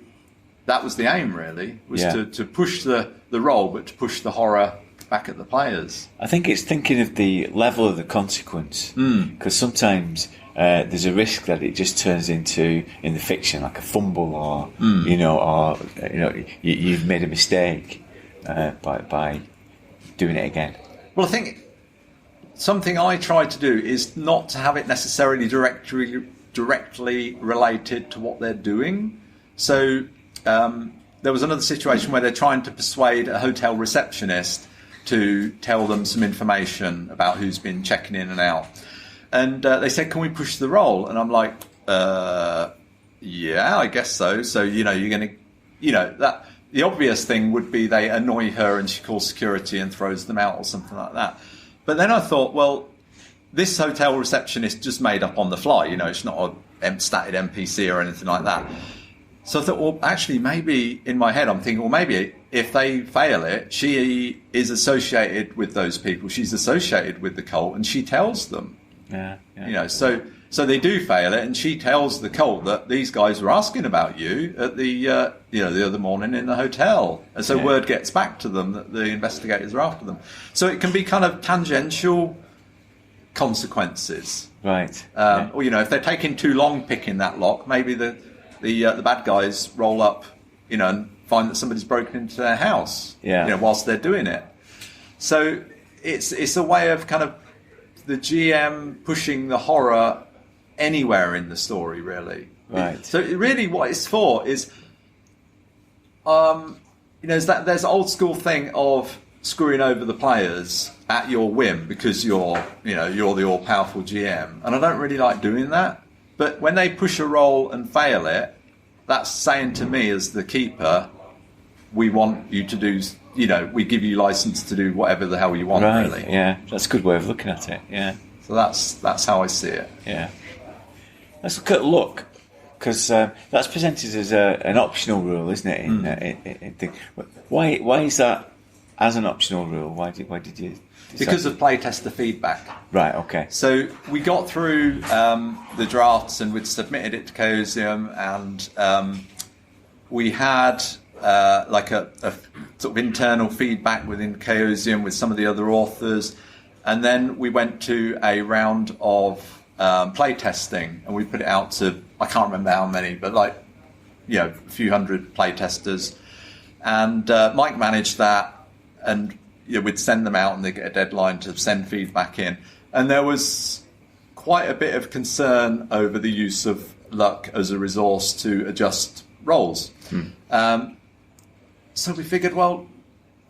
that was the aim, really, was to push the roll, but to push the horror back at the players. I think it's thinking of the level of the consequence, because sometimes there's a risk that it just turns into, in the fiction, like a fumble, or you've made a mistake by doing it again. Well, I think something I try to do is not to have it necessarily directly related to what they're doing. So there was another situation where they're trying to persuade a hotel receptionist to tell them some information about who's been checking in and out. And they said, "Can we push the roll?" And I'm like, yeah, I guess so. So, you're going to, that the obvious thing would be they annoy her and she calls security and throws them out or something like that. But then I thought, well, this hotel receptionist just made up on the fly. It's not a stated NPC or anything like that. So I thought, well, actually, maybe in my head, I'm thinking, well, maybe if they fail it, she is associated with those people. She's associated with the cult, and she tells them. Yeah. So they do fail it, and she tells the cult that these guys were asking about you at the the other morning in the hotel, and so word gets back to them that the investigators are after them. So it can be kind of tangential consequences, right? Or if they're taking too long picking that lock, maybe the bad guys roll up, and find that somebody's broken into their house, whilst they're doing it. So it's a way of kind of the GM pushing the horror anywhere in the story, really. Right. So really what it's for is, is that there's an old school thing of screwing over the players at your whim because you're the all-powerful GM. And I don't really like doing that. But when they push a roll and fail it, that's saying to me as the keeper, we want you to do, we give you license to do whatever the hell you want, really. Yeah, that's a good way of looking at it, yeah. So that's how I see it. Yeah. Let's look at luck, because that's presented as an optional rule, isn't it? Why is that as an optional rule. Why did you? Because of playtester feedback. Right. Okay. So we got through the drafts and we'd submitted it to Chaosium, and we had like a sort of internal feedback within Chaosium with some of the other authors, and then we went to a round of playtesting, and we put it out to, I can't remember how many, but like, a few hundred playtesters, and Mike managed that, and we'd send them out and they get a deadline to send feedback in. And there was quite a bit of concern over the use of luck as a resource to adjust rolls. So we figured, well,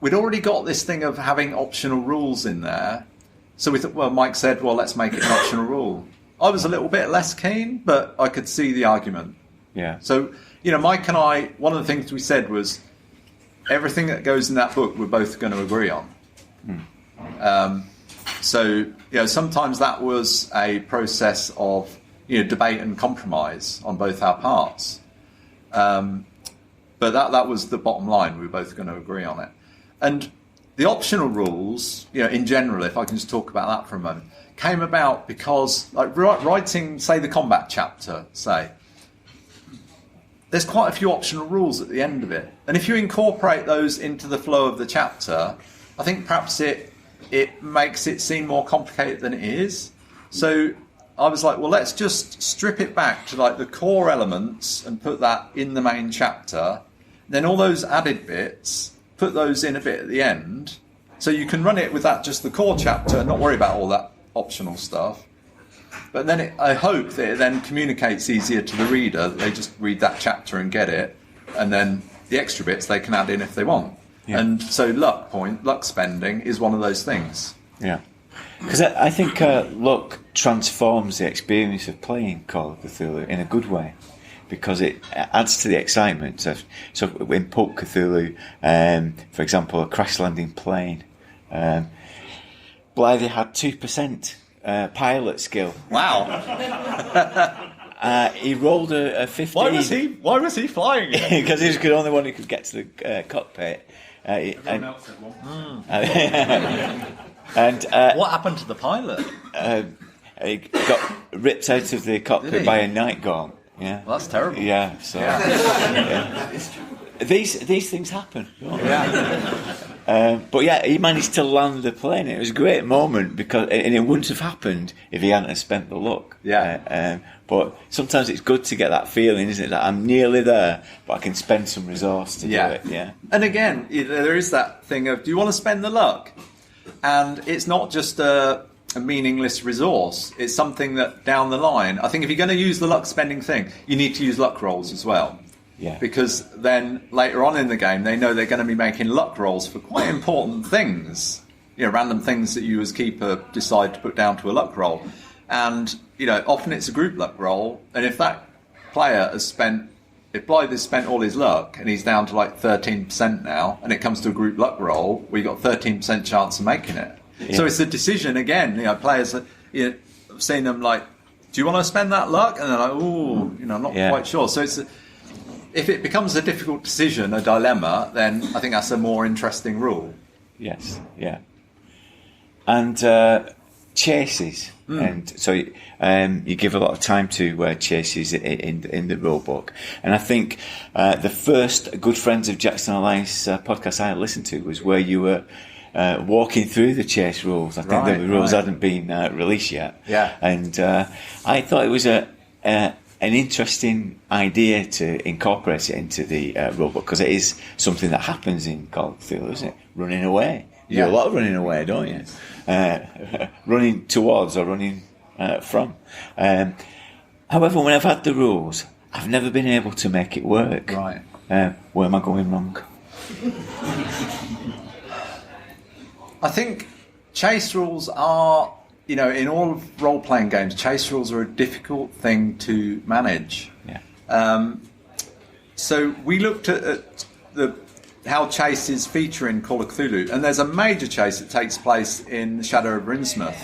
we'd already got this thing of having optional rules in there. So we thought, well, Mike said, well, let's make it an optional rule. I was a little bit less keen, but I could see the argument. Yeah. So, Mike and I, one of the things we said was, everything that goes in that book we're both going to agree on. So sometimes that was a process of debate and compromise on both our parts, but that was the bottom line. We were both going to agree on it. And the optional rules, in general, if I can just talk about that for a moment, came about because, like, writing, say, the combat chapter, there's quite a few optional rules at the end of it. And if you incorporate those into the flow of the chapter, I think perhaps it makes it seem more complicated than it is. So I was like, well, let's just strip it back to like the core elements and put that in the main chapter. Then all those added bits, put those in a bit at the end. So you can run it with that, just the core chapter, and not worry about all that optional stuff. But then I hope that it then communicates easier to the reader. They just read that chapter and get it, and then the extra bits they can add in if they want. Yeah. And so luck spending is one of those things. Yeah. Because I think luck transforms the experience of playing Call of Cthulhu in a good way, because it adds to the excitement. So in Pulp Cthulhu, for example, a crash landing plane, Blythe had 2%. Pilot skill. Wow. He rolled a 15. Why was he flying? Because he was the only one who could get to the cockpit. Everyone else had one. And what happened to the pilot? He got ripped out of the cockpit by a night gaunt. Yeah. Well, that's terrible. Yeah. So yeah. These things happen. But yeah, he managed to land the plane. It was a great moment and it wouldn't have happened if he hadn't spent the luck. Yeah. But sometimes it's good to get that feeling, isn't it? That I'm nearly there, but I can spend some resource to do it. Yeah. And again, there is that thing of, do you want to spend the luck? And it's not just a meaningless resource. It's something that down the line, I think if you're going to use the luck spending thing, you need to use luck rolls as well. Yeah. Because then later on in the game, they know they're going to be making luck rolls for quite important things. Random things that you as keeper decide to put down to a luck roll. And, often it's a group luck roll. And if that player if Blythe has spent all his luck and he's down to like 13% now, and it comes to a group luck roll, we got 13% chance of making it. Yeah. So it's a decision again. Players, I've seen them like, do you want to spend that luck? And they're like, ooh, I'm not quite sure. So if it becomes a difficult decision, a dilemma, then I think that's a more interesting rule. Yes, yeah. And chases. And so you give a lot of time to chases in the rule book. And I think the first Good Friends of Jackson Alliance podcast I listened to was where you were walking through the chase rules. I think the rules hadn't been released yet. Yeah. And I thought it was an interesting idea to incorporate it into the rule book, because it is something that happens in Call of Cthulhu, isn't it? Running away. You do a lot of running away, don't you? Running towards or running from. However, when I've had the rules, I've never been able to make it work. Right. Where am I going wrong? I think chase rules are, in all of role-playing games, chase rules are a difficult thing to manage. Yeah. So we looked at how chases feature in Call of Cthulhu, and there's a major chase that takes place in Shadow of Rinsmouth,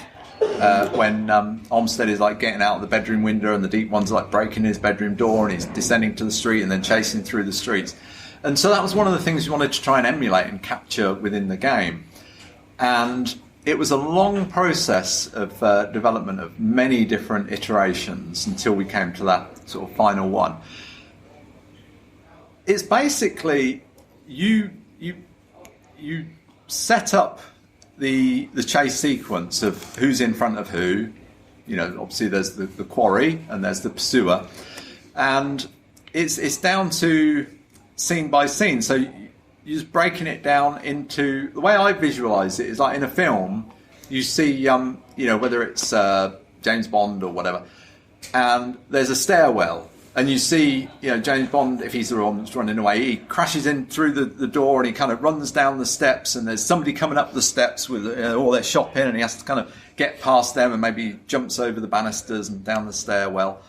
when Olmsted is like getting out of the bedroom window and the Deep One's like breaking his bedroom door and he's descending to the street and then chasing through the streets. And so that was one of the things we wanted to try and emulate and capture within the game. And it was a long process of development of many different iterations until we came to that sort of final one. It's basically you set up the chase sequence of who's in front of who. You know, obviously there's the quarry and there's the pursuer, and it's down to scene by scene. So you're just breaking it down into, the way I visualise it is like in a film, you see, you know, whether it's James Bond or whatever, and there's a stairwell, and you see, you know, James Bond, if he's the one that's running away, he crashes in through the door and he kind of runs down the steps, and there's somebody coming up the steps with all their shopping, and he has to kind of get past them and maybe jumps over the banisters and down the stairwell.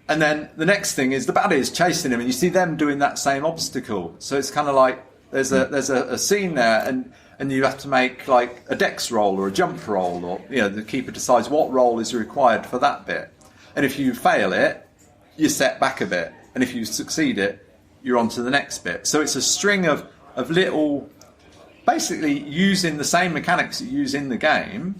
And then the next thing is the baddies chasing him, and you see them doing that same obstacle. So it's kind of like there's a scene there, and you have to make like a dex roll or a jump roll, or, you know, the keeper decides what roll is required for that bit. And if you fail it, you set back a bit, and if you succeed it, you're on to the next bit. So it's a string of little, basically using the same mechanics you use in the game,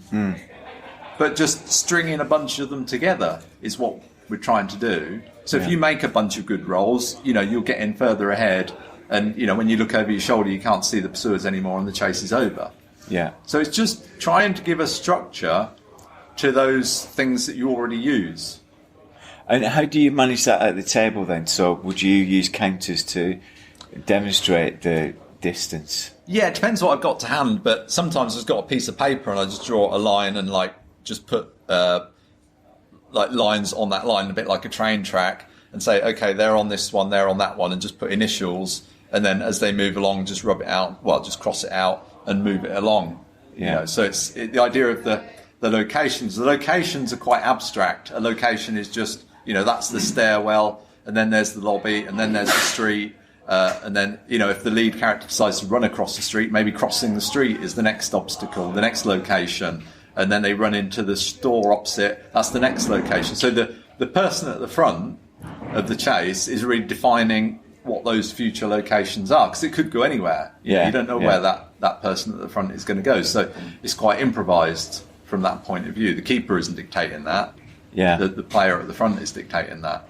but just stringing a bunch of them together is what we're trying to do. So if you make a bunch of good rolls, you know, you'll get in further ahead, and, you know, when you look over your shoulder, you can't see the pursuers anymore, and the chase is over. Yeah. So it's just trying to give a structure to those things that you already use. And how do you manage that at the table then? So would you use counters to demonstrate the distance? Yeah, it depends what I've got to hand, but sometimes I've got a piece of paper and I just draw a line and like just put like lines on that line, a bit like a train track, and say, okay, they're on this one, they're on that one, and just put initials, and then as they move along, just rub it out, well, just cross it out and move it along. Yeah. You know, so it's the idea of the locations. The locations are quite abstract. A location is just, you know, that's the stairwell, and then there's the lobby, and then there's the street, and then, you know, if the lead character decides to run across the street, maybe crossing the street is the next obstacle, the next location, and then they run into the store opposite, that's the next location. So the person at the front of the chase is really defining what those future locations are, because it could go anywhere. Yeah, you don't know where that person at the front is going to go. So it's quite improvised from that point of view. The keeper isn't dictating that. Yeah, the player at the front is dictating that.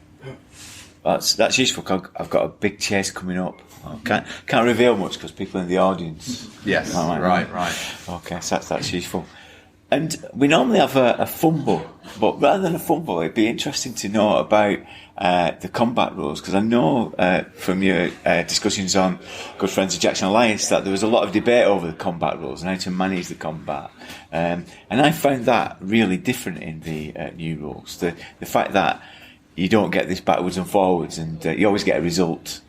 That's useful. I've got a big chase coming up. I can't reveal much because people in the audience. Yes, right. Okay, so that's useful. And we normally have a fumble, but rather than a fumble, it'd be interesting to know about the combat rules, because I know from your discussions on Good Friends of Jackson Alliance that there was a lot of debate over the combat rules and how to manage the combat. And I found that really different in the new rules. The fact that you don't get this backwards and forwards, and you always get a result,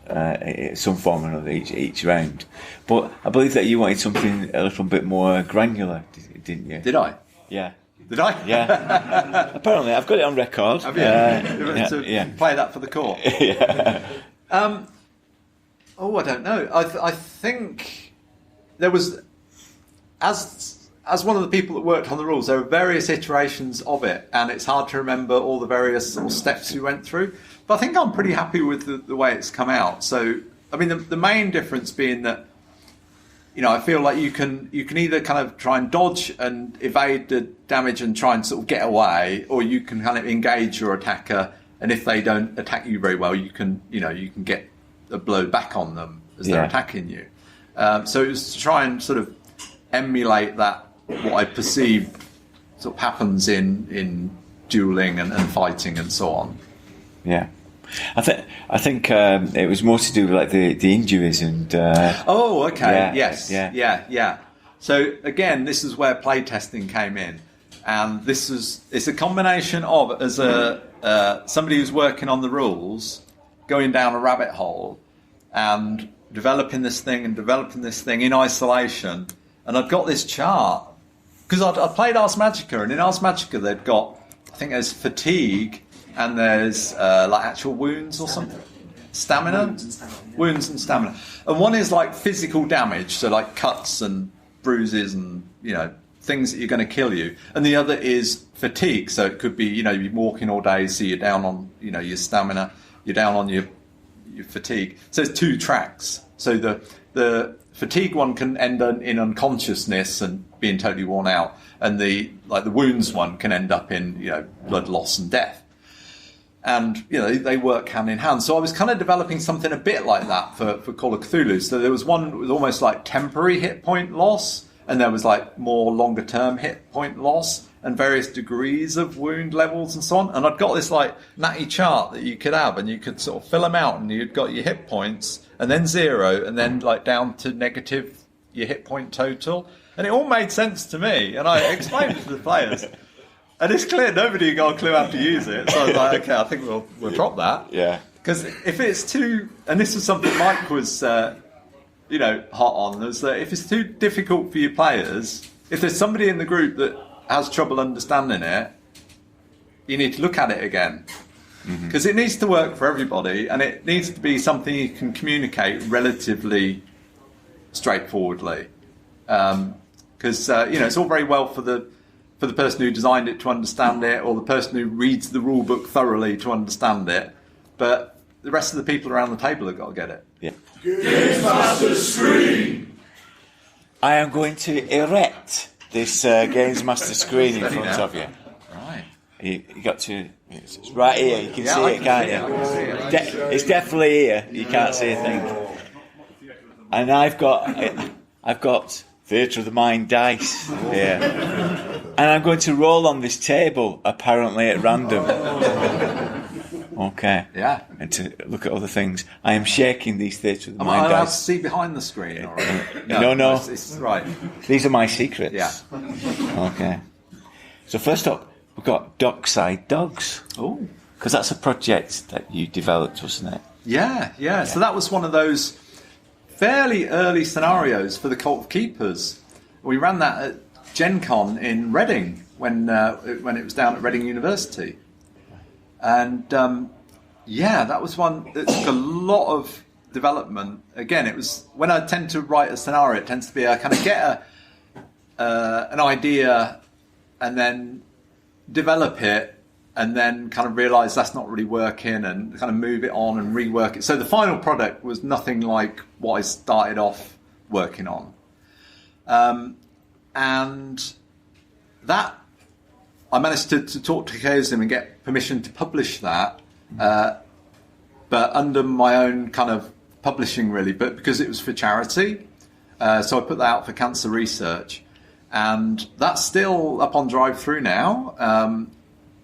some form or another each round. But I believe that you wanted something a little bit more granular, didn't you? Did I? Yeah. Did I? Yeah. Apparently, I've got it on record. Have you? Play that for the court. Yeah. I don't know. I think there was, as one of the people that worked on the rules, there were various iterations of it, and it's hard to remember all the various sort of steps we went through. But I think I'm pretty happy with the way it's come out. So, I mean, the main difference being that, you know, I feel like you can either kind of try and dodge and evade the damage and try and sort of get away, or you can kind of engage your attacker, and if they don't attack you very well, you can get a blow back on them as they're attacking you. So it was to try and sort of emulate that, what I perceive sort of happens in dueling and fighting and so on. Yeah. I think it was more to do with like the injuries and. Oh, okay. Yeah, yes. Yeah. So again, this is where playtesting came in, and it's a combination of, as somebody who's working on the rules, going down a rabbit hole, and developing this thing in isolation. And I've got this chart because I played Ars Magica, and in Ars Magica they've got, I think there's fatigue. And there's like actual wounds or something, stamina, wounds and stamina. And one is like physical damage, so like cuts and bruises and, you know, things that you're going to kill you. And the other is fatigue, so it could be, you know, you're walking all day, so you're down on, you know, your stamina, you're down on your fatigue. So there's two tracks. So the fatigue one can end in unconsciousness and being totally worn out, and the wounds one can end up in blood loss and death. And they work hand in hand. So I was kind of developing something a bit like that for Call of Cthulhu. So there was one with almost like temporary hit point loss, and there was like more longer term hit point loss, and various degrees of wound levels and so on. And I'd got this like natty chart that you could have, and you could sort of fill them out, and you'd got your hit points, and then 0, and then like down to negative your hit point total. And it all made sense to me, and I explained it to the players. And it's clear nobody got a clue how to use it. So I was like, okay, I think we'll drop that. Yeah. Because if it's too, and this was something Mike was, hot on, is that if it's too difficult for your players, if there's somebody in the group that has trouble understanding it, you need to look at it again. Because it needs to work for everybody, and it needs to be something you can communicate relatively straightforwardly. Because it's all very well for the person who designed it to understand it, or the person who reads the rule book thoroughly to understand it, but the rest of the people around the table have got to get it. Yeah. Games Master screen. I am going to erect this Games Master screen in front of you. Right. You got to. It's right here. You can see it, can't you? I can see it. It's definitely here. You can't see a thing. And I've got Theatre of the Mind dice here, and I'm going to roll on this table apparently at random. Okay. Yeah. And to look at other things. I am shaking these Theatre of the Am Mind I allowed to dice. see behind the screen? Or... No. It's right. These are my secrets. Yeah. Okay. So first up, we've got Dockside Dogs. Oh. Because that's a project that you developed, wasn't it? Yeah. So that was one of those fairly early scenarios for the Cult of Keepers. We ran that at Gen Con in Reading when it was down at Reading University. And that was one that took a lot of development. Again, it was when I tend to write a scenario, it tends to be I kind of get an idea and then develop it, and then kind of realise that's not really working, and kind of move it on and rework it. So the final product was nothing like what I started off working on. And that, I managed to talk to Chaosium and get permission to publish that, but under my own kind of publishing, really, but because it was for charity. So I put that out for cancer research, and that's still up on drive-through now,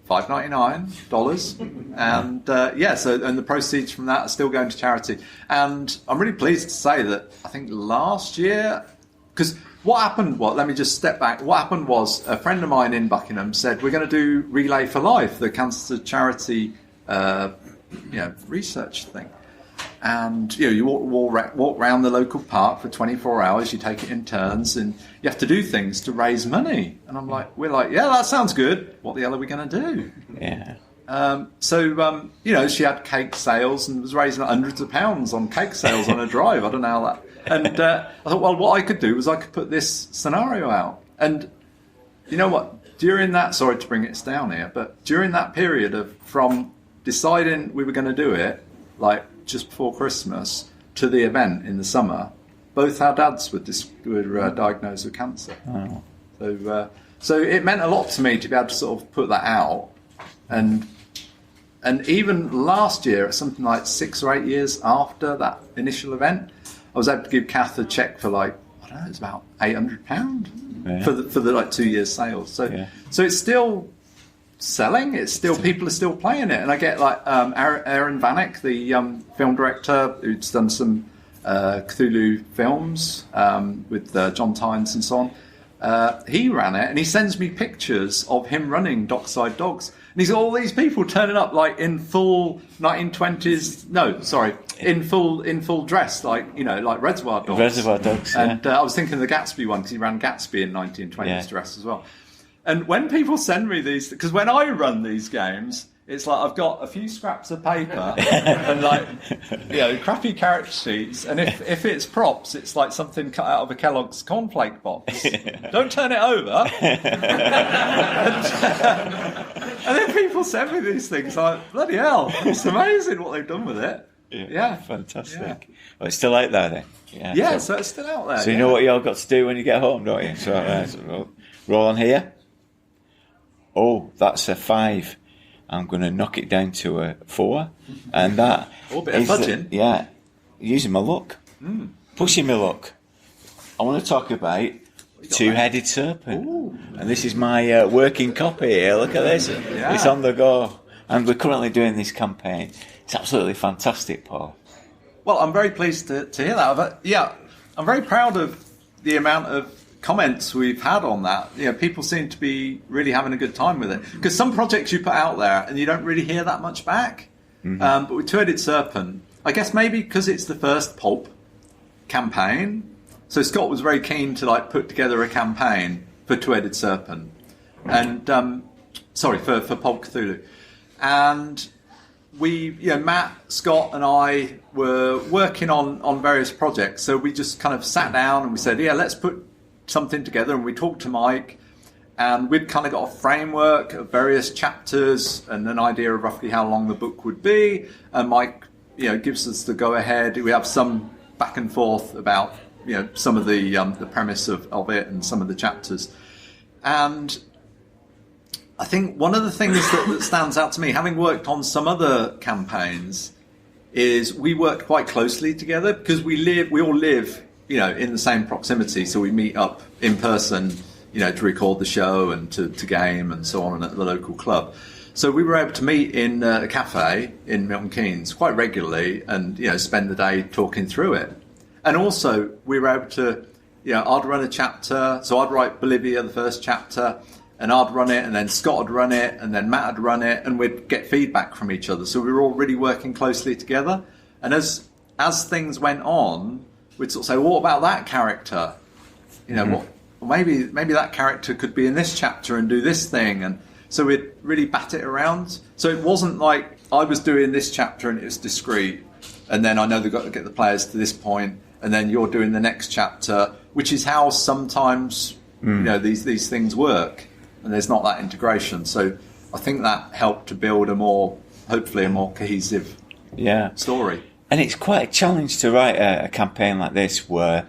$5.99, and and the proceeds from that are still going to charity. And I'm really pleased to say that I think last year, because what happened was, let me just step back. What happened was a friend of mine in Buckingham said, we're going to do Relay for Life, the cancer charity research thing. And you walk around the local park for 24 hours, you take it in turns, and you have to do things to raise money. And we're like, yeah, that sounds good. What the hell are we going to do? Yeah. She had cake sales and was raising hundreds of pounds on cake sales on a drive. I don't know how that. And I thought, well, what I could do was I could put this scenario out. And you know what? During that, sorry to bring it down here, but during that period from deciding we were going to do it, like just before Christmas, to the event in the summer, both our dads were diagnosed with cancer. Oh. So it meant a lot to me to be able to sort of put that out. And even last year, something like 6 or 8 years after that initial event, I was able to give Kath a cheque for it's about £800 for the 2 years sales. So it's still selling. It's still people are still playing it, and I get Aaron Vanek, the film director who's done some Cthulhu films with John Tynes and so on. He ran it, and he sends me pictures of him running Dockside Dogs. And he's got all these people turning up in full 1920s. No, sorry, in full dress, like Reservoir Dogs. Reservoir Dogs. Yeah. And I was thinking of the Gatsby one because he ran Gatsby in 1920s dress as well. And when people send me these, because when I run these games, it's like I've got a few scraps of paper and crappy character sheets, and if it's props, it's like something cut out of a Kellogg's cornflake box. Don't turn it over. And then people send me these things like, bloody hell, it's amazing what they've done with it. Yeah. Fantastic. Yeah. Well, it's still out there then. Yeah, so it's still out there. So you know what you all got to do when you get home, don't you? So roll on here. Oh, that's a 5. I'm going to knock it down to a 4. And that... a bit of fudging. Using my luck. Pushing my luck. I want to talk about Two-Headed Serpent. Ooh. And this is my working copy here. Look at this. Yeah. It's on the go. And we're currently doing this campaign. It's absolutely fantastic, Paul. Well, I'm very pleased to hear that. But I'm very proud of the amount of comments we've had on that. People seem to be really having a good time with it. Because some projects you put out there and you don't really hear that much back. But with Two-Headed Serpent, I guess maybe because it's the first Pulp campaign. So Scott was very keen to put together a campaign for Two-Headed Serpent. And, for Pulp Cthulhu. And we, Matt, Scott and I were working on various projects. So we just kind of sat down and we said, let's put something together. And we talked to Mike, and we'd kind of got a framework of various chapters and an idea of roughly how long the book would be. And Mike, gives us the go ahead. We have some back and forth about, some of the premise of it and some of the chapters. And I think one of the things that stands out to me, having worked on some other campaigns, is we work quite closely together because we all live, in the same proximity. So we meet up in person, to record the show and to game and so on at the local club. So we were able to meet in a cafe in Milton Keynes quite regularly and, spend the day talking through it. And also we were able to, I'd run a chapter. So I'd write Bolivia, the first chapter, and I'd run it, and then Scott would run it, and then Matt would run it, and we'd get feedback from each other. So we were all really working closely together. And as things went on, we'd sort of say, well, what about that character? Maybe that character could be in this chapter and do this thing. And so we'd really bat it around. So it wasn't like I was doing this chapter and it was discrete, and then I know they've got to get the players to this point, and then you're doing the next chapter, which is how sometimes these things work. And there's not that integration. So I think that helped to build hopefully a more cohesive story. And it's quite a challenge to write a campaign like this where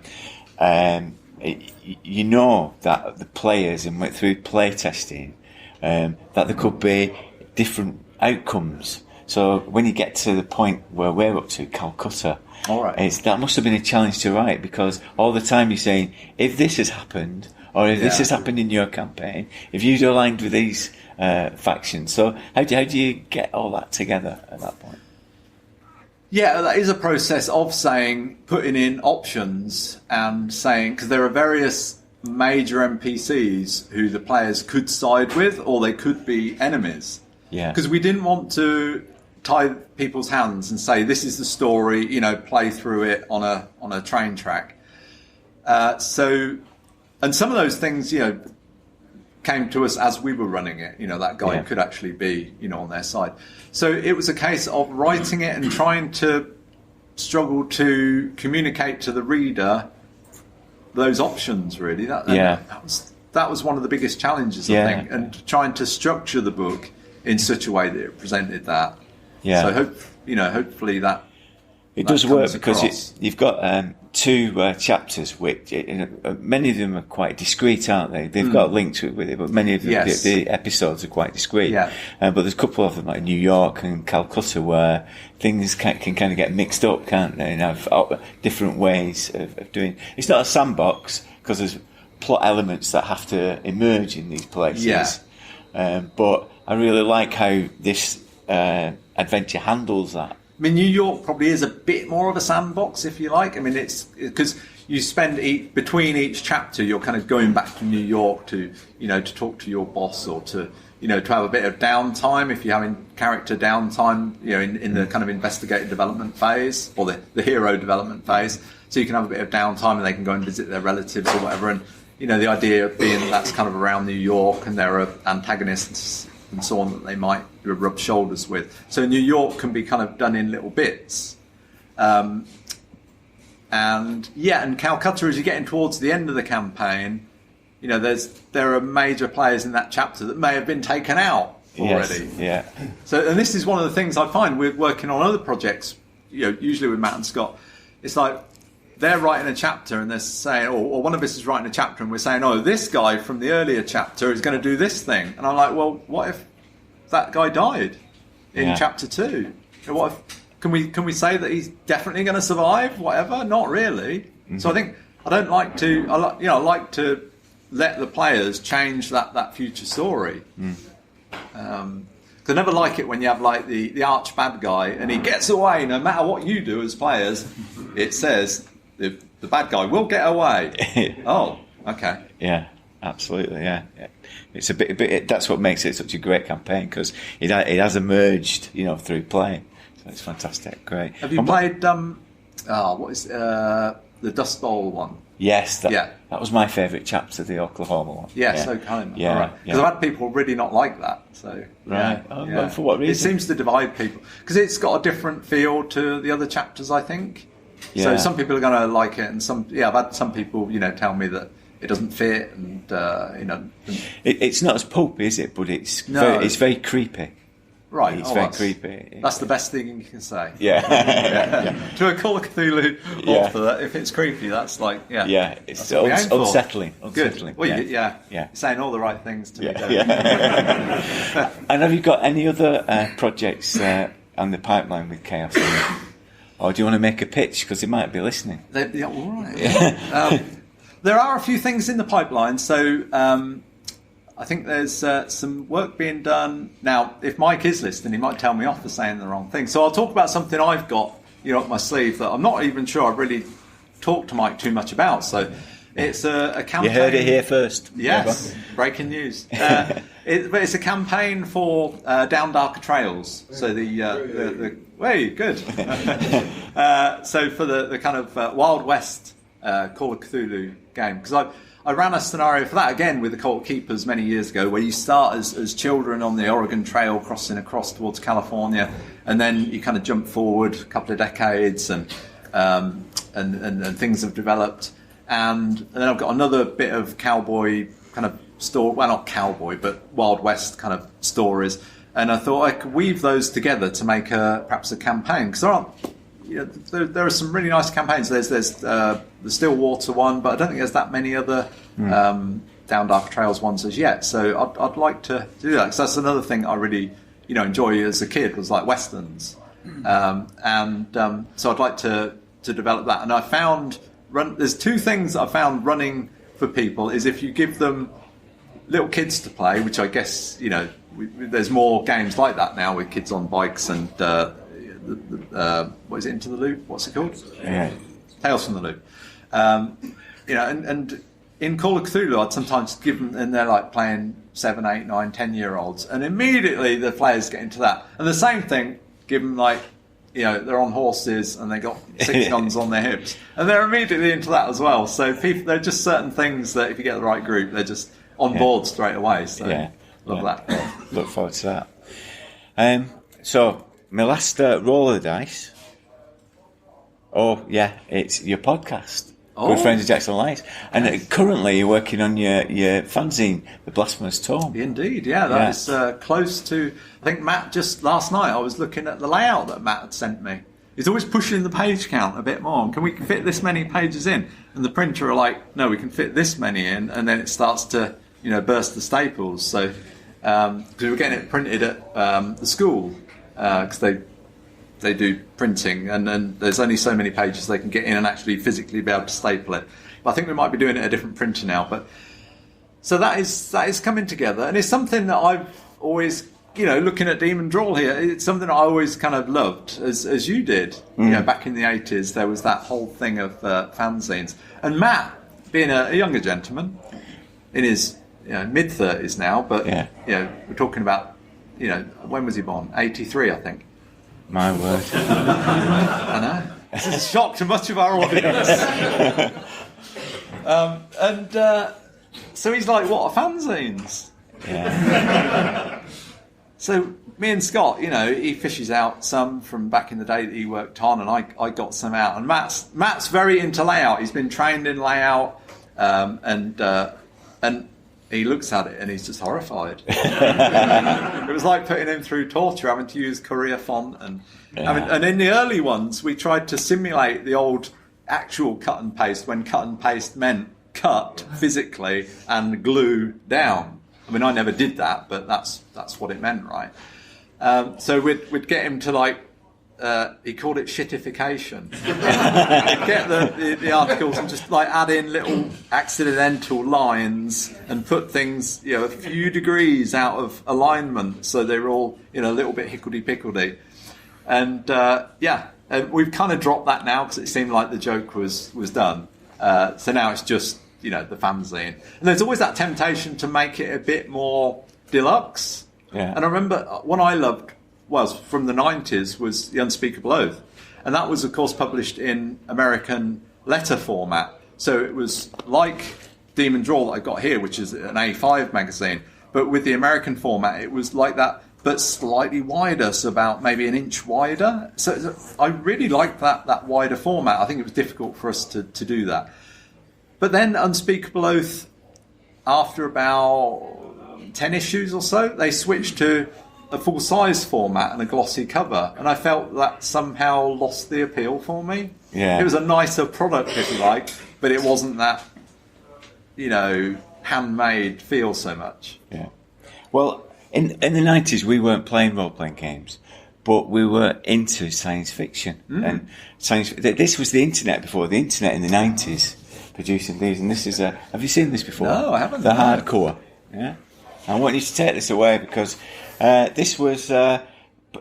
that the players, and through play testing, that there could be different outcomes. So when you get to the point where we're up to, Calcutta, all right. That must have been a challenge to write, because all the time you're saying, if this has happened, or if this has happened in your campaign, if you'd aligned with these factions. So how do you get all that together at that point? Yeah, that is a process of putting in options and saying, because there are various major NPCs who the players could side with, or they could be enemies. Yeah. Because we didn't want to tie people's hands and say, this is the story, play through it on a train track. And some of those things, came to us as we were running it. That guy could actually be, on their side. So it was a case of writing it and trying to struggle to communicate to the reader those options, really. That was one of the biggest challenges, I think, and trying to structure the book in such a way that it presented that. Yeah. So hopefully that it does work, because you've got two chapters, which many of them are quite discreet, aren't they? They've got links with it, but many of them, the episodes are quite discreet. Yeah. But there's a couple of them, like New York and Calcutta, where things can kind of get mixed up, can't they? And have different ways of doing. It's not a sandbox, because there's plot elements that have to emerge in these places. Yeah. But I really like how this adventure handles that. I mean, New York probably is a bit more of a sandbox, if you like. I mean, it's because you spend between each chapter, you're kind of going back to New York to talk to your boss, or to have a bit of downtime if you're having character downtime, in the kind of investigative development phase, or the hero development phase. So you can have a bit of downtime and they can go and visit their relatives or whatever. And the idea being that's kind of around New York, and there are antagonists and so on that they might rub shoulders with. So New York can be kind of done in little bits. And Calcutta, as you're getting towards the end of the campaign, there are major players in that chapter that may have been taken out already. Yes, yeah. So, and this is one of the things I find we're working on other projects, usually with Matt and Scott, it's like they're writing a chapter and they're saying, or one of us is writing a chapter and we're saying, oh, this guy from the earlier chapter is going to do this thing. And I'm like, well, what if that guy died in chapter 2? What if, can we say that he's definitely going to survive? Whatever? Not really. Mm-hmm. So I like to let the players change that future story. I never like it when you have like the arch bad guy and he gets away no matter what you do as players. It says the bad guy will get away. Oh, okay. Yeah, absolutely. Yeah. It's a bit. That's what makes it such a great campaign, because it has emerged, through playing. So it's fantastic. Great. Have you played what is the Dust Bowl one? Yes, that was my favourite chapter, the Oklahoma one. Yes, okay. Yeah, right. Because I've had people really not like that. So right. Well, for what reason? It seems to divide people because it's got a different feel to the other chapters, I think. Yeah. So some people are going to like it, and I've had some people, tell me that it doesn't fit, and it's not as pulpy, is it? But it's very creepy. Right, it's very creepy. That's the best thing you can say. Yeah. To a Call of Cthulhu author, if it's creepy, that's like it's unsettling. Good. Well, you're saying all the right things to me. And have you got any other projects on the pipeline with Chaos? Or do you want to make a pitch, because they might be listening? All right. There are a few things in the pipeline, so I think there's some work being done. Now, if Mike is listening, he might tell me off for saying the wrong thing. So I'll talk about something I've got, up my sleeve that I'm not even sure I've really talked to Mike too much about. So it's a campaign. You heard it here first. Yes, breaking news. But it's a campaign for Down Darker Trails. So good. So for the kind of Wild West Call of Cthulhu game, because I ran a scenario for that again with the Cult Keepers many years ago, where you start as children on the Oregon Trail crossing across towards California, and then you kind of jump forward a couple of decades, and things have developed, and then I've got another bit of cowboy kind of story, well, not cowboy, but Wild West kind of stories, and I thought I could weave those together to make perhaps a campaign, because there are some really nice campaigns. There's the Stillwater one, but I don't think there's that many other Down Dark Trails ones as yet. So I'd like to do that, because that's another thing I really enjoy as a kid, was like westerns, so I'd like to develop that. And I found there's two things that I found running for people is if you give them little kids to play, which I guess there's more games like that now with kids on bikes and. What is it? Into the Loop? What's it called? Yeah. Tales from the Loop. And in Call of Cthulhu, I'd sometimes give them, and they're like playing 7, 8, 9, 10-year-olds, and immediately the players get into that. And the same thing, give them like, they're on horses and they got 6 guns on their hips, and they're immediately into that as well. So there are just certain things that if you get the right group, they're just on board straight away. So love that. Look forward to that. So. My last roll of the dice. It's your podcast. Good Friends of Jackson Lights. And currently you're working on your fanzine, The Blasphemous Tome. Indeed, that is close to... I think Matt, just last night I was looking at the layout that Matt had sent me. He's always pushing the page count a bit more. Can we fit this many pages in? And the printer are like, no, we can fit this many in. And then it starts to, burst the staples. So, because we're getting it printed at the school... because they do printing, and then there's only so many pages they can get in and actually physically be able to staple it. But I think we might be doing it at a different printer now. But so that is coming together, and it's something that I've always, looking at Demon Drawl here, it's something I always kind of loved, as you did. Back in the 80s, there was that whole thing of fanzines, and Matt, being a younger gentleman in his mid-30s now, but we're talking about. When was he born? 83, I think. My word. I know. This is a shock to much of our audience. So he's like, what are fanzines? Yeah. So me and Scott, he fishes out some from back in the day that he worked on, and I got some out. And Matt's very into layout. He's been trained in layout, and he looks at it and he's just horrified. It was like putting him through torture, having to use Courier font. And and in the early ones, we tried to simulate the old actual cut and paste, when cut and paste meant cut physically and glue down. I mean, I never did that, but that's what it meant, right? So we'd get him to like, he called it shitification. Get the articles and just like add in little accidental lines and put things, a few degrees out of alignment, so they were all a little bit hickledy-pickledy. And we've kind of dropped that now because it seemed like the joke was done. So now it's just the fanzine, and there's always that temptation to make it a bit more deluxe. Yeah. And I remember one I loved was from the 90s was The Unspeakable Oath, and that was of course published in American letter format, so it was like Demon Drawl that I got here, which is an A5 magazine, but with the American format it was like that, but slightly wider, so about maybe an inch wider. So I really liked that wider format. I think it was difficult for us to do that. But then Unspeakable Oath, after about 10 issues or so, they switched to a full-size format and a glossy cover, and I felt that somehow lost the appeal for me. Yeah. It was a nicer product, if you like, but it wasn't that, handmade feel so much. Yeah. Well, in the 90s, we weren't playing role-playing games, but we were into science fiction. And this was the internet before the internet in the 90s, producing these. And this is have you seen this before? No, I haven't. The hardcore. Yeah. I want you to take this away because this was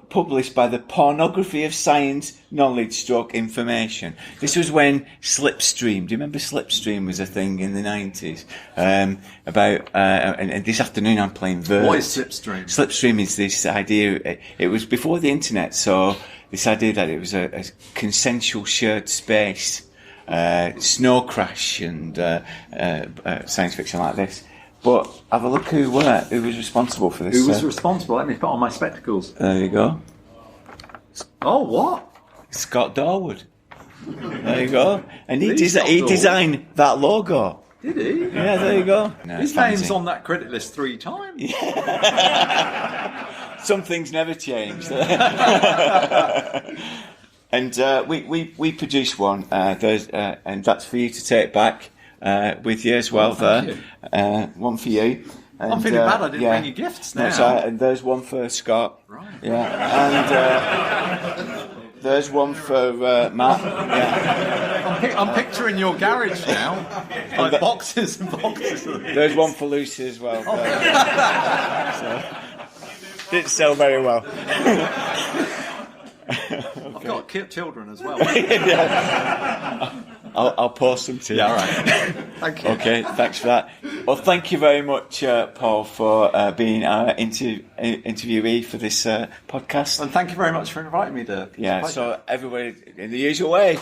published by the Pornography of Science Knowledge / Information. This was when Slipstream, do you remember Slipstream was a thing in the 90s? And this afternoon I'm playing Vert. What is Slipstream? Slipstream is this idea, it was before the internet, so this idea that it was a consensual shared space, snow crash and science fiction like this. But have a look who was responsible for this. Who was responsible? Let me put on my spectacles. There you go. Oh, what? Scott Darwood. There you go. And he designed that logo. Did he? Yeah, there you go. No, his name's on that credit list 3 times. Some things never change. And we produced one, and that's for you to take back. With you as well there. One for you. And, I'm feeling bad I didn't bring you gifts now. That's right, and there's one for Scott. Right. Yeah. And there's one for Matt. Yeah. I'm picturing your garage now. Like boxes and boxes of these. There's one for Lucy as well. So, didn't sell very well. I've got children as well. I'll post them to you. Yeah, all right. Thank you. Okay, thanks for that. Well, thank you very much, Paul, for being our interviewee for this podcast. And thank you very much for inviting me, Dirk. Yeah, so everybody in the usual way.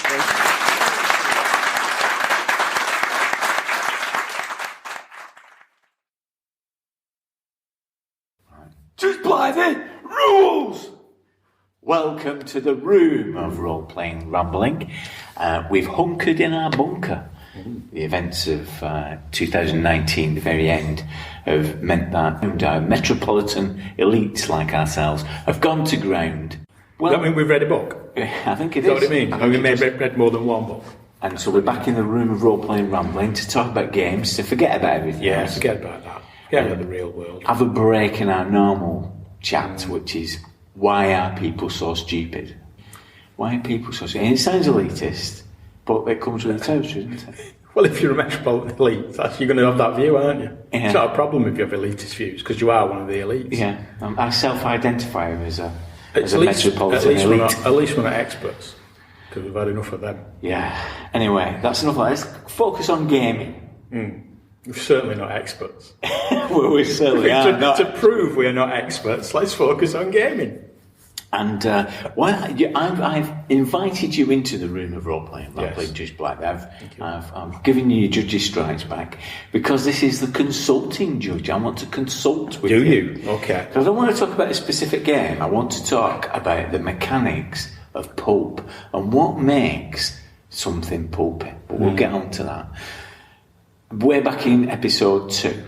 Just by the rules! Welcome to the room of role-playing rambling. We've hunkered in our bunker. The events of 2019, the very end, have meant that our metropolitan elites like ourselves have gone to ground. Well, does that mean we've read a book? I think it is. Is that what it means? Have we read more than one book? And so we're back in the room of role-playing rambling to talk about games, to forget about everything else. Forget about that. Forget about the real world. Have a break in our normal chat, which is, why are people so stupid? Why are people so stupid? And it sounds elitist, but it comes with the territory, doesn't it? Well, if you're a metropolitan elite, you're going to have that view, aren't you? Yeah. It's not a problem if you have elitist views, because you are one of the elites. Yeah, I self-identify as a metropolitan elite. At least we're not experts, because we've had enough of them. Yeah. Anyway, that's enough of that. Let's focus on gaming. We're certainly not experts. Well, we certainly are not. To prove we are not experts, let's focus on gaming. And I've invited you into the room of role-playing, Judge Black. I've given you your judge's stripes back because this is the consulting judge. I want to consult with you. Do you? Okay. Because I don't want to talk about a specific game. I want to talk about the mechanics of pulp and what makes something pulpy. But we'll get on to that. Way back in episode 2,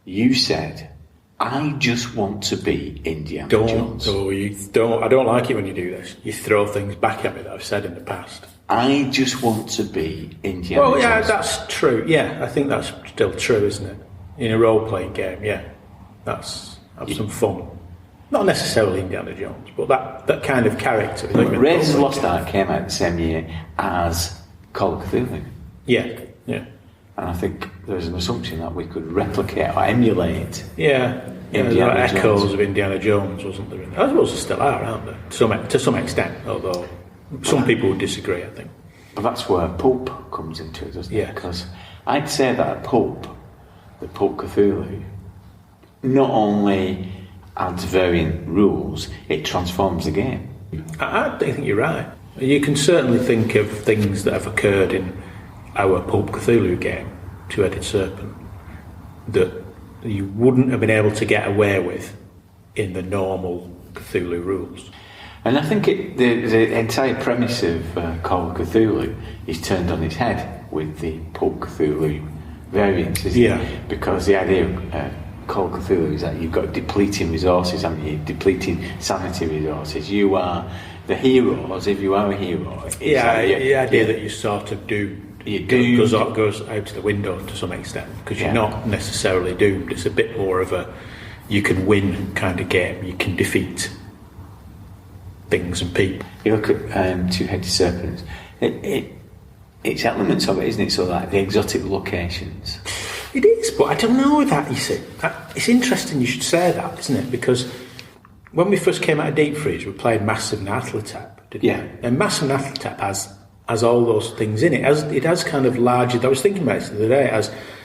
you said, I just want to be Indiana Jones. I don't like it when you do this. You throw things back at me that I've said in the past. I just want to be Indiana Jones. Well, yeah, that's true. Yeah, I think that's still true, isn't it? In a role-playing game, yeah. Have some fun. Not necessarily Indiana Jones, but that kind of character. Raiders of the Lost Ark came out the same year as Call of Cthulhu. Yeah. And I think there's an assumption that we could replicate or emulate. Indiana echoes of Indiana Jones, wasn't there? I suppose there still are, aren't there? To some extent, although some people would disagree, I think. But that's where Pulp comes into it, doesn't it? Yeah. Because I'd say that Pulp Cthulhu, not only adds variant rules, it transforms the game. I think you're right. You can certainly think of things that have occurred in our Pulp Cthulhu game, Two-Headed Serpent, that you wouldn't have been able to get away with in the normal Cthulhu rules. And I think the entire premise of Call of Cthulhu is turned on its head with the Pulp Cthulhu variants, isn't it? Because the idea of Call of Cthulhu is that you've got depleting resources, haven't you? Depleting sanity resources. You are the hero, as if you are a hero. The idea that you sort of doomed. Goes out the window to some extent, because you're not necessarily doomed. It's a bit more of a you can win kind of game. You can defeat things and people. You look at Two-Headed Serpents, it's elements of it, isn't it? So like the exotic locations. It is, but I don't know that, you see. It's interesting you should say that, isn't it? Because when we first came out of Deep Freeze, we played Massive Nyarlathotep, didn't we? And Massive Nyarlathotep has all those things in it. It has kind of larger... I was thinking about it the other day.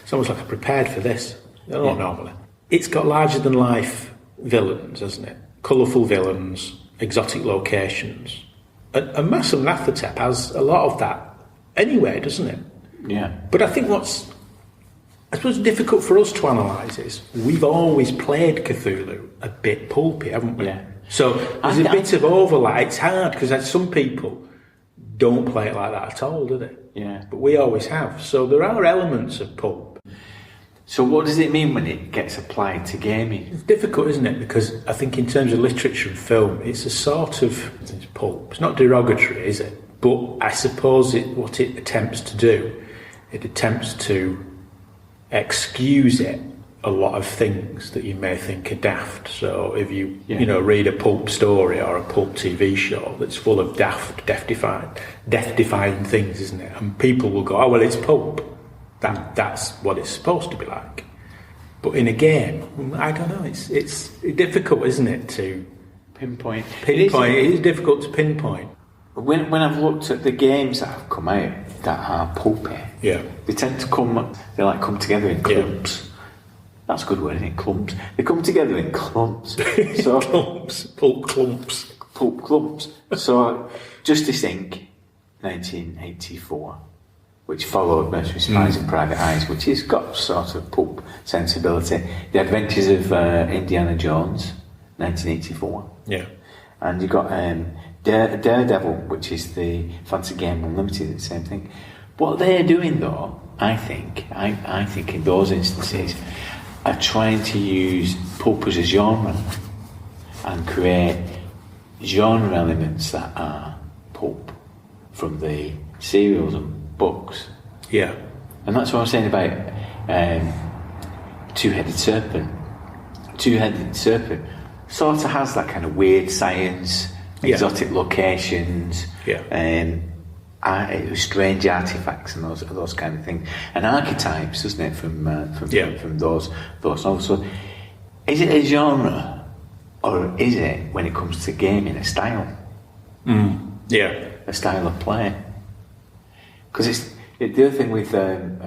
It's almost like I prepared for this. Not normally. It's got larger-than-life villains, hasn't it? Colourful villains, exotic locations. And Massive Nyarlathotep has a lot of that anyway, doesn't it? Yeah. But I think what's... I suppose difficult for us to analyse is we've always played Cthulhu a bit pulpy, haven't we? Yeah. So there's a bit of overlap. It's hard because some people don't play it like that at all, do they? Yeah. But we always have. So there are elements of pulp. So what does it mean when it gets applied to gaming? It's difficult, isn't it? Because I think in terms of literature and film, it's a sort of it's pulp. It's not derogatory, is it? But I suppose what it attempts to do, it attempts to excuse it a lot of things that you may think are daft. So if you read a pulp story or a pulp TV show that's full of death-defying things, isn't it? And people will go, oh well, it's pulp. That's what it's supposed to be like. But in a game, I don't know. It's difficult, isn't it, to pinpoint? It is difficult to pinpoint. When I've looked at the games that have come out that are pulpy, they tend to come together in clumps. Yeah. That's a good word, isn't it? Clumps. They come together in clumps. So pulp clumps. Pulp clumps. So Justice Inc. 1984, which followed Mercenary Spies and Private Eyes, which has got sort of pulp sensibility. The Adventures of Indiana Jones, 1984. Yeah. And you've got Daredevil, which is the Fantasy Game Unlimited, the same thing. What they're doing, though, I think in those instances, are trying to use pulp as a genre and create genre elements that are pulp from the serials and books. Yeah. And that's what I'm saying about Two-Headed Serpent. Two-Headed Serpent sort of has that kind of weird science, exotic locations, strange artifacts and those kind of things, and archetypes, isn't it, from those novels. So, is it a genre, or is it, when it comes to gaming, a style? A style of play. Because it's the other thing with and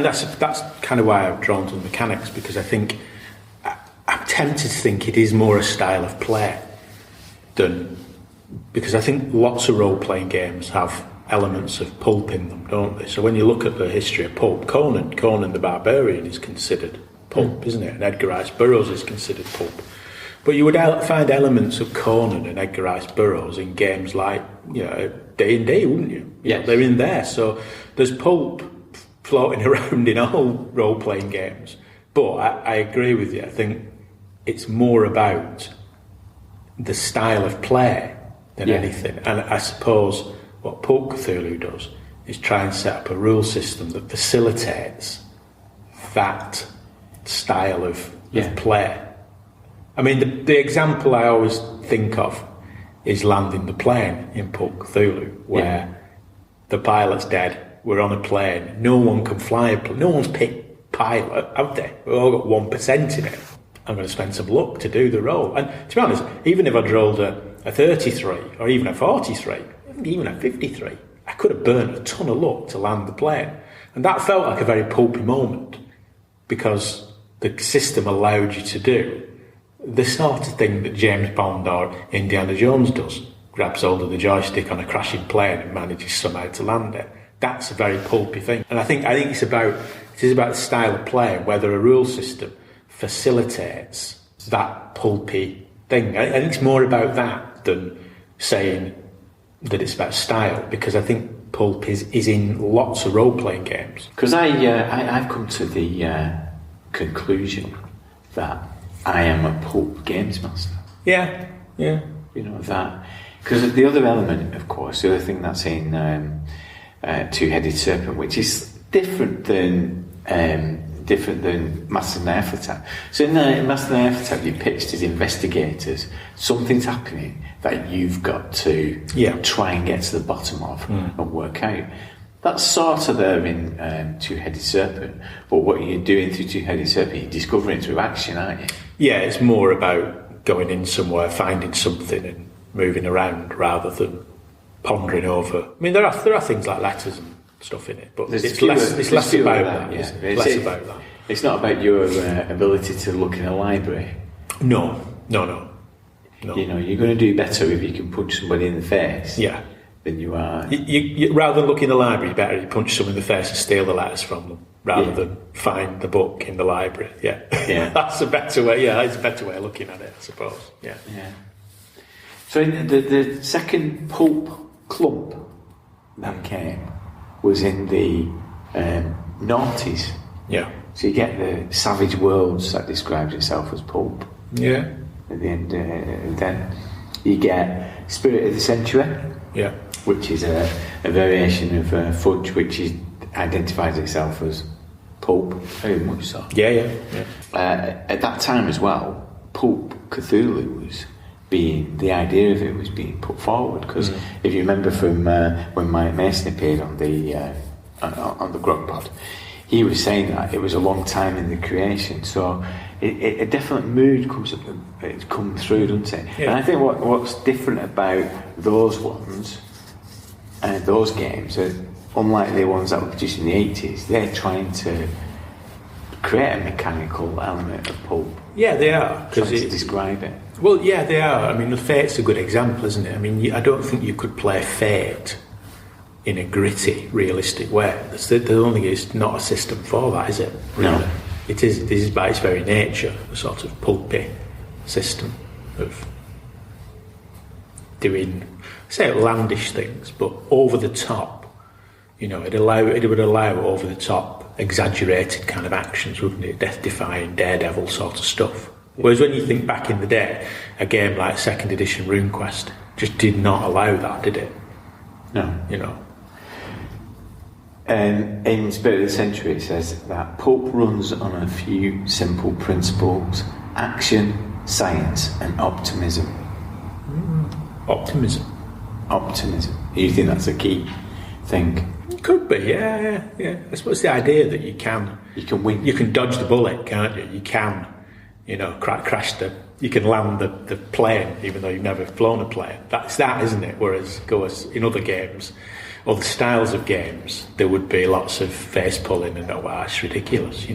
that's kind of why I've drawn to the mechanics, because I think I'm tempted to think it is more a style of play than. Because I think lots of role-playing games have elements of pulp in them, don't they? So when you look at the history of pulp, Conan the Barbarian is considered pulp, isn't it? And Edgar Rice Burroughs is considered pulp. But you would find elements of Conan and Edgar Rice Burroughs in games like, D&D, wouldn't you? Yeah, they're in there. So there's pulp floating around in all role-playing games. But I agree with you. I think it's more about the style of play than anything. And I suppose what Pulp Cthulhu does is try and set up a rule system that facilitates that style of play. I mean, the example I always think of is landing the plane in Pulp Cthulhu, where the pilot's dead, we're on a plane, no one can fly a plane, no one's picked pilot, have they? We've all got 1% in it. I'm going to spend some luck to do the role. And to be honest, even if I'd rolled a 33 or even a 43, even a 53, I could have burnt a ton of luck to land the plane. And that felt like a very pulpy moment because the system allowed you to do the sort of thing that James Bond or Indiana Jones does. Grabs hold of the joystick on a crashing plane and manages somehow to land it. That's a very pulpy thing. And I think it is about the style of play, whether a rule system facilitates that pulpy thing. I think it's more about that than saying that it's about style, because I think pulp is in lots of role-playing games. Because I've come to the conclusion that I am a pulp games master. Yeah. You know that, because the other element, of course, the other thing that's in Two-Headed Serpent, which is different than Master Nerf. So in Master Nerf, you pitched as investigators. Something's happening that you've got to try and get to the bottom of and work out. That's sort of there in Two-Headed Serpent, but what you're doing through Two-Headed Serpent, you're discovering through action, aren't you? Yeah, it's more about going in somewhere, finding something and moving around rather than pondering over. I mean, there are things like letters and stuff in it, but it's less about that. It's less about that. It's not about your ability to look in a library. No. You know, you're going to do better if you can punch somebody in the face. Yeah. Than you are. You rather than look in the library, better you punch someone in the face and steal the letters from them rather than find the book in the library. Yeah. That's a better way. Yeah, that's a better way of looking at it, I suppose. Yeah. So the second pulp clump that came was in the noughties. Yeah. So you get the Savage Worlds that describes itself as pulp. Yeah. At the end, then you get Spirit of the Century. Yeah. Which is a variation of fudge, which identifies itself as pulp, very much so. Yeah. At that time as well, Pulp Cthulhu the idea of it was being put forward, because if you remember from when Mike Mason appeared on the Grog Pod, he was saying that it was a long time in the creation, so a definite mood comes up, it's come through, doesn't it? Yeah. And I think what's different about those ones and those games, unlike the ones that were produced in the 80s, they're trying to create a mechanical element of pulp. Yeah, they are. Trying to describe it. Well, yeah, they are. I mean, the Fate's a good example, isn't it? I mean, I don't think you could play Fate in a gritty, realistic way. The only is not a system for that, is it? Really? No. This is by its very nature a sort of pulpy system of doing, say, outlandish things, but over the top. You know, it would allow over the top, exaggerated kind of actions, wouldn't it? Death-defying, daredevil sort of stuff. Whereas when you think back in the day, a game like 2nd edition RuneQuest just did not allow that, did it? No. You know. In Spirit of the Century, it says that pulp runs on a few simple principles: action, science, and optimism. Optimism. You think that's a key thing? Could be, yeah. I suppose the idea that you can win. You can dodge the bullet, can't you? You can, crash you can land the plane, even though you've never flown a plane. That's that, isn't it? Whereas in other games, other styles of games, there would be lots of face pulling and it's ridiculous,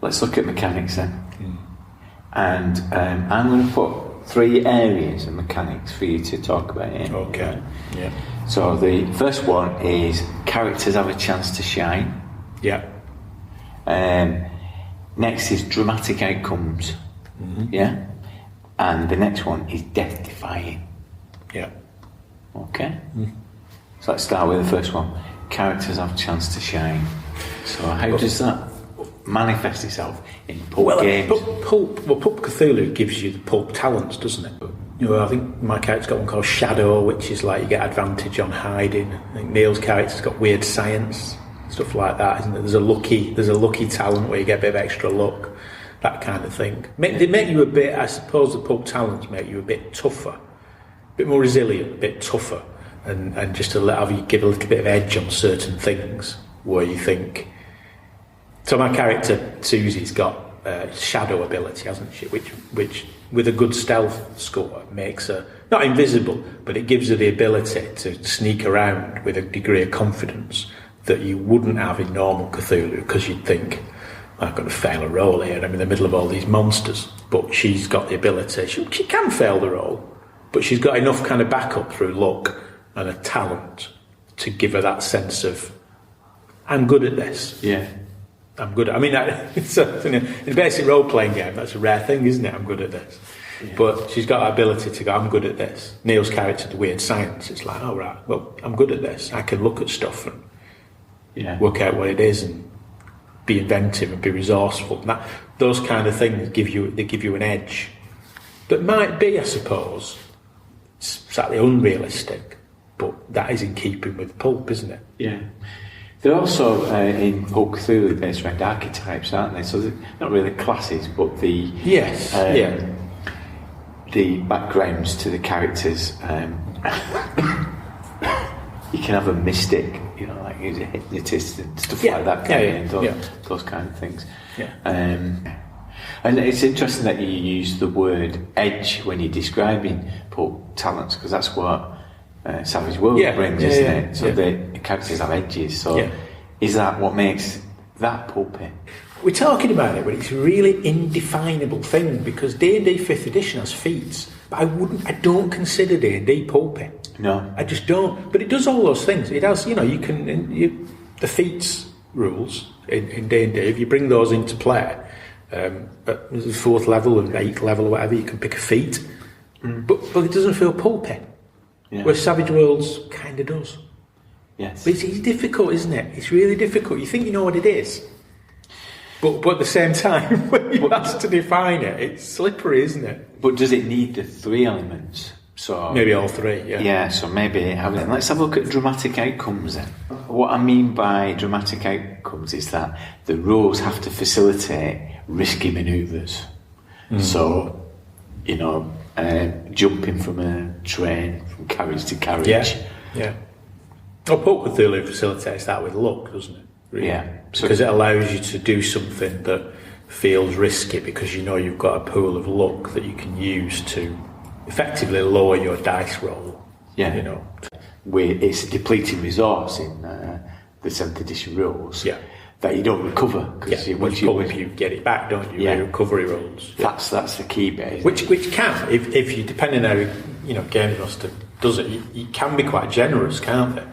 Let's look at mechanics then. And I'm going to put 3 areas of mechanics for you to talk about here. Okay. Yeah. So the first one is characters have a chance to shine. Yeah. Next is dramatic outcomes. Yeah. And the next one is death defying. Yeah. Okay. So let's start with the first one. Characters have a chance to shine. So how does that manifest itself in pulp games. Pulp Cthulhu gives you the pulp talents, doesn't it? You know, I think my character's got one called Shadow, which is like you get advantage on hiding. I think Neil's character's got weird science, stuff like that, isn't it? There's a lucky talent where you get a bit of extra luck, that kind of thing. They make you a bit, I suppose the pulp talents make you a bit tougher, a bit more resilient, a bit tougher, and just to have you give a little bit of edge on certain things where you think. So my character Susie's got shadow ability, hasn't she? Which with a good stealth score makes her not invisible, but it gives her the ability to sneak around with a degree of confidence that you wouldn't have in normal Cthulhu, because you'd think, I'm going to fail a roll here. I'm in the middle of all these monsters. But she's got the ability. She can fail the roll, but she's got enough kind of backup through luck and a talent to give her that sense of, I'm good at this. Yeah. I'm good at, I mean, in a basic role-playing game, that's a rare thing, isn't it? I'm good at this. Yeah. But she's got that ability to go, I'm good at this. Neil's character, the weird science, it's like, oh, right, well, I'm good at this. I can look at stuff and work out what it is and be inventive and be resourceful. And those kind of things give you an edge that might be, I suppose, slightly unrealistic, but that is in keeping with pulp, isn't it? Yeah. They're also in Pulp Cthulhu based around archetypes, aren't they? So they're not really classes, but the the backgrounds to the characters. You can have a mystic, you know, like he's a hypnotist and stuff like that. Those kind of things. Yeah. And it's interesting that you use the word edge when you're describing pulp talents, because that's what Savage World brings, isn't it? So the characters have edges. So is that what makes that pulpy? We're talking about it, but it's a really indefinable thing, because D&D 5th edition has feats, but I don't consider D&D pulpy. No, I just don't. But it does all those things. It has, you know, the feats rules in D&D. If you bring those into play at the 4th level and 8th level or whatever, you can pick a feat, but it doesn't feel pulpy. Yeah. Where Savage Worlds kind of does. Yes. But it's difficult, isn't it? It's really difficult. You think you know what it is, but at the same time, when you ask to define it, it's slippery, isn't it? But does it need the 3 elements? So maybe all 3, yeah. Yeah, so maybe let's have a look at dramatic outcomes then. What I mean by dramatic outcomes is that the rules have to facilitate risky manoeuvres. So, you know, jumping from a train from carriage to carriage. Yeah. Well, Pulp Cthulhu facilitates that with luck, doesn't it? Really? Yeah. Because it allows you to do something that feels risky, because you know you've got a pool of luck that you can use to effectively lower your dice roll. Yeah. You know. It's a depleting resource in the 7th edition rules. Yeah. That you don't recover, because once you get it back, don't you? Yeah. Recovery rolls. Yeah. That's the key bit. Which can, if you, depending on how Games Master does it, you can be quite generous, can't they?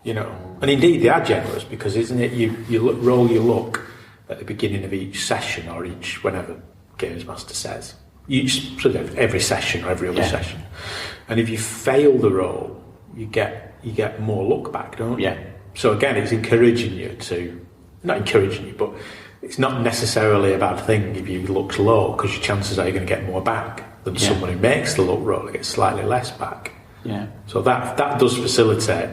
You know, and indeed they are generous, because isn't it? You roll your luck at the beginning of each session, or whenever Games Master says, sort of every session or every other session, and if you fail the roll, you get more luck back, don't you? Yeah. So again, it's encouraging you to. Not encouraging you, but it's not necessarily a bad thing if your luck's low, because your chances are you're going to get more back than someone who makes the luck roll, gets slightly less back. Yeah. So that does facilitate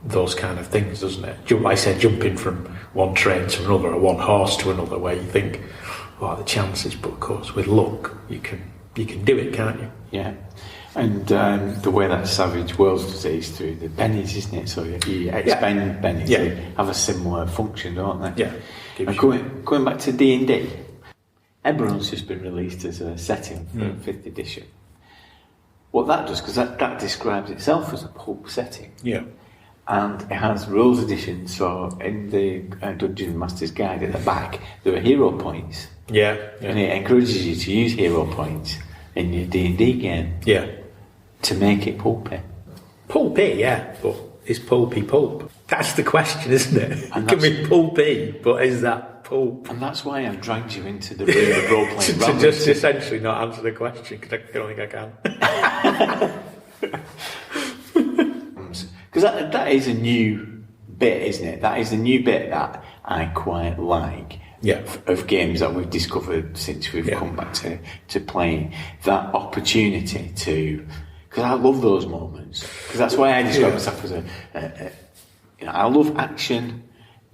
those kind of things, doesn't it? Like I said, jumping from one train to another, or one horse to another, where you think, oh, the chances, but of course with luck you can do it, can't you? Yeah. And the way that Savage Worlds does it is through the pennies, isn't it? So you expend pennies. Yeah. They have a similar function, don't they? Yeah. And going back to D&D, Eberron's just been released as a setting for 5th edition. What that does, because that describes itself as a pulp setting. Yeah. And it has rules editions, so in the Dungeon Master's Guide at the back, there are hero points. Yeah. And it encourages you to use hero points in your D&D game. Yeah. To make it pulpy. Pulpy, yeah, but is pulpy pulp? That's the question, isn't it? It can be pulpy, but is that pulp? And that's why I've dragged you into the room of role-playing to just essentially not answer the question, because I don't think I can. Because that is a new bit, isn't it? That is a new bit that I quite like. of games that we've discovered since we've come back to playing. That opportunity to, because I love those moments, because that's why I describe myself as I love action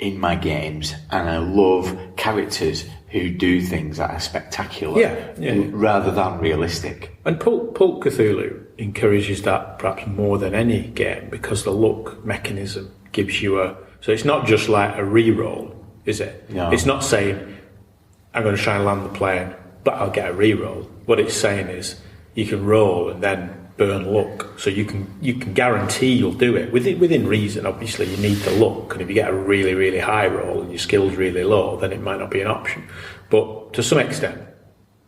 in my games, and I love characters who do things that are spectacular rather than realistic. And Pulp Cthulhu encourages that perhaps more than any game, because the luck mechanism gives you so it's not just like a re-roll, is it? No. It's not saying I'm going to try and land the plane but I'll get a re-roll. What it's saying is you can roll and then burn luck, so you can guarantee you'll do it within reason. Obviously you need the luck, and if you get a really, really high roll and your skill's really low, then it might not be an option. But to some extent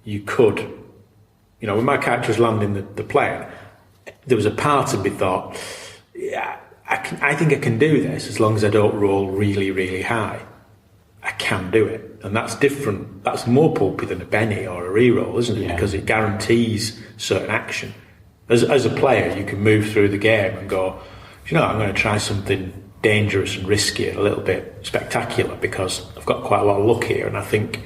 you could, when my character was landing the plane, there was a part of me thought, I think I can do this as long as I don't roll really, really high. I can do it. And that's different, that's more pulpy than a Benny or a re-roll, isn't it? Because it guarantees certain action. As a player, you can move through the game and go, I'm going to try something dangerous and risky and a little bit spectacular because I've got quite a lot of luck here, and I think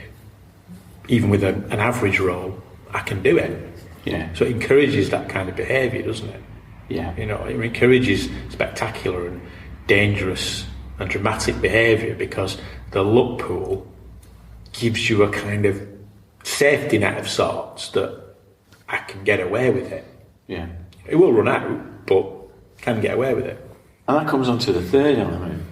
even with an average roll, I can do it. Yeah. So it encourages that kind of behaviour, doesn't it? Yeah. It encourages spectacular and dangerous and dramatic behaviour, because the luck pool gives you a kind of safety net of sorts that I can get away with it. Yeah. It will run out, but can get away with it. And that comes on to the third element,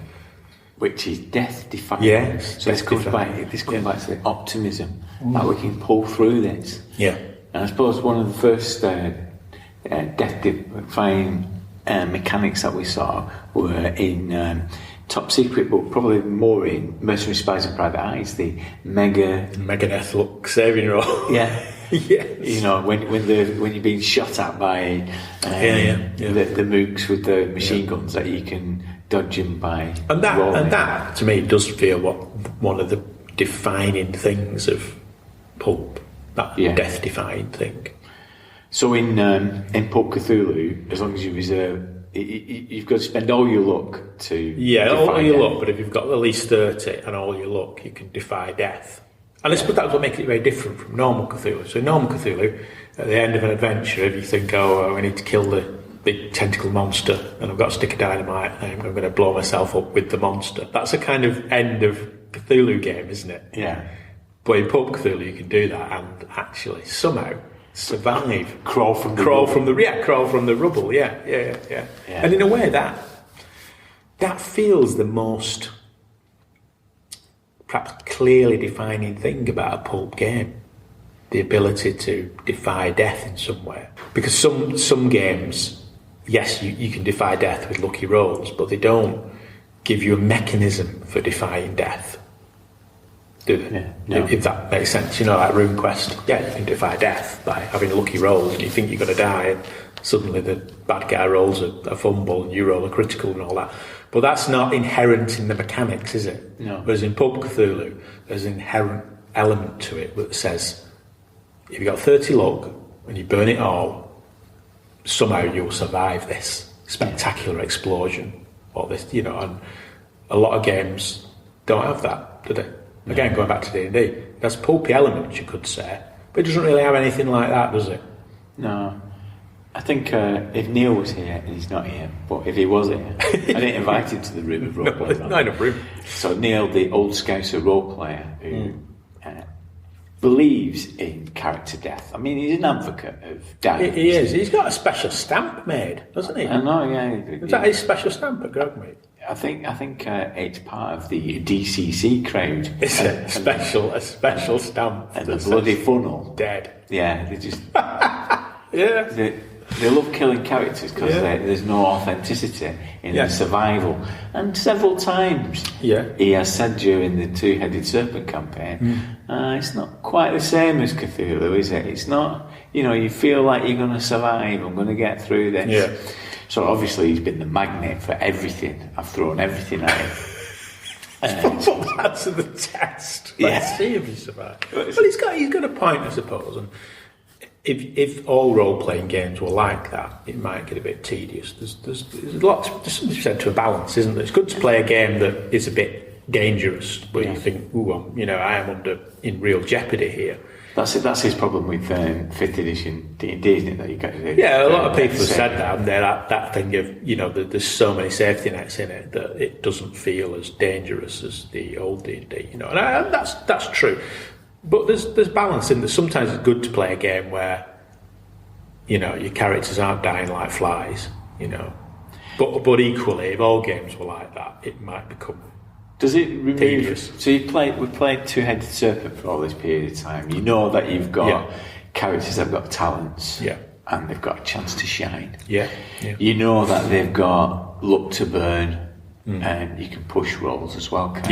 which is death defying. Yes. So this comes back to the optimism that we can pull through this. Yeah. And I suppose one of the first death defying mechanics that we saw were in Top Secret, but probably more in Mercenary Spies and Private Eyes, the Megadeth luck saving roll. Yeah. Yes. When you're being shot at by the mooks with the machine guns, that you can dodge them by rolling. And that to me does feel one of the defining things of Pulp, that death defying thing. So in Pulp Cthulhu, as long as you reserve, you've got to spend all your luck to all your death. luck. But if you've got at least 30 and all your luck, you can defy death. And I suppose that's what makes it very different from normal Cthulhu. So in normal Cthulhu, at the end of an adventure, if you think, I need to kill the big tentacle monster, and I've got a stick of dynamite, and I'm going to blow myself up with the monster. That's a kind of end of Cthulhu game, isn't it? Yeah. But in Pulp Cthulhu, you can do that and actually somehow survive. Crawl from the rubble. Yeah. And in a way, that feels the most perhaps clearly defining thing about a pulp game, the ability to defy death in some way. Because some games, yes, you can defy death with lucky rolls, but they don't give you a mechanism for defying death, do they? Yeah, no. If that makes sense. Like RuneQuest, you can defy death by having lucky rolls, and you think you're going to die, and suddenly the bad guy rolls a fumble and you roll a critical and all that. But that's not inherent in the mechanics, is it? No. Whereas in Pulp Cthulhu, there's an inherent element to it that says, if you've got 30 luck and you burn it all, somehow you'll survive this spectacular explosion. Or this, and a lot of games don't have that, do they? No. Again, going back to D&D, that's pulpy elements, you could say, but it doesn't really have anything like that, does it? No. I think if Neil was here, and he's not here, but if he was here, I didn't invite him to the room of role play. Not enough room. So Neil, the old Scouser role player who believes in character death. I mean, he's an advocate of death. He is. He's got a special stamp made, doesn't he? I know, yeah. Is that his special stamp at GROGMEET? I think it's part of the DCC crowd. It's a special stamp. And the bloody funnel. Dead. Yeah, they just... Yeah. They love killing characters because there's no authenticity in the survival. And several times he has said during the Two-Headed Serpent campaign, it's not quite the same as Cthulhu, is it? It's not, you feel like you're going to survive, I'm going to get through this. Yeah. So obviously he's been the magnet for everything. I've thrown everything at him. Put that to the test. Let's see if he survives. Well, he's got a point, I suppose. And if all role-playing games were like that, it might get a bit tedious. There's something said to a balance, isn't there? It's good to play a game that is a bit dangerous, where you think, "Ooh, I am in real jeopardy here." That's his problem with 5th edition D&D, isn't it? That you get to do. Yeah, a lot of people have said that, and that thing of there's so many safety nets in it that it doesn't feel as dangerous as the old D&D. And that's true, but there's balance in that. Sometimes it's good to play a game where your characters aren't dying like flies. But equally, if all games were like that, it might become. Does it remove? Tedious. So we played Two-Headed Serpent for all this period of time. You know that you've got characters that've got talents, and they've got a chance to shine. Yeah. You know that they've got luck to burn, and you can push rolls as well. You can.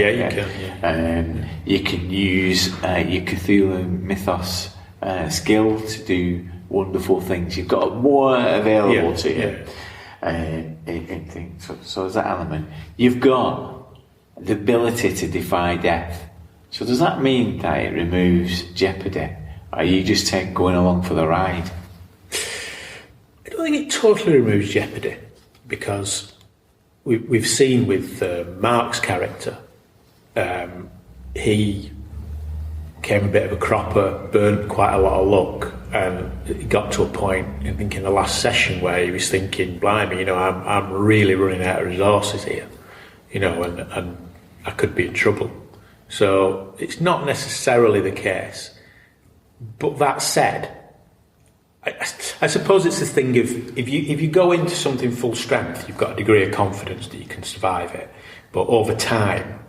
Yeah. You can use your Cthulhu mythos skill to do wonderful things. You've got more available to you. In things. So there's that element. You've got the ability to defy death. So does that mean that it removes jeopardy? Or are you just going along for the ride? I don't think it totally removes jeopardy, because we've seen with Mark's character, he became a bit of a cropper, burned quite a lot of luck, and it got to a point, I think in the last session, where he was thinking, blimey, I'm really running out of resources here, and I could be in trouble. So it's not necessarily the case. But that said, I suppose it's the thing of if you go into something full strength, you've got a degree of confidence that you can survive it. But over time,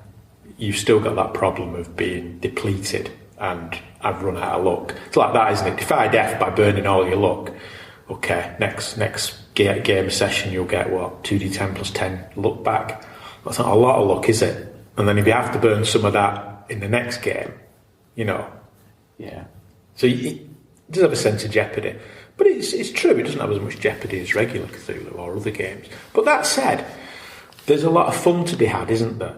you've still got that problem of being depleted and I've run out of luck. It's like that, isn't it? Defy death by burning all your luck. Okay, next game session you'll get 2d10 plus 10 luck back. That's not a lot of luck, is it? And then if you have to burn some of that in the next game, Yeah. So it does have a sense of jeopardy. But it's true, it doesn't have as much jeopardy as regular Cthulhu or other games. But that said, there's a lot of fun to be had, isn't there?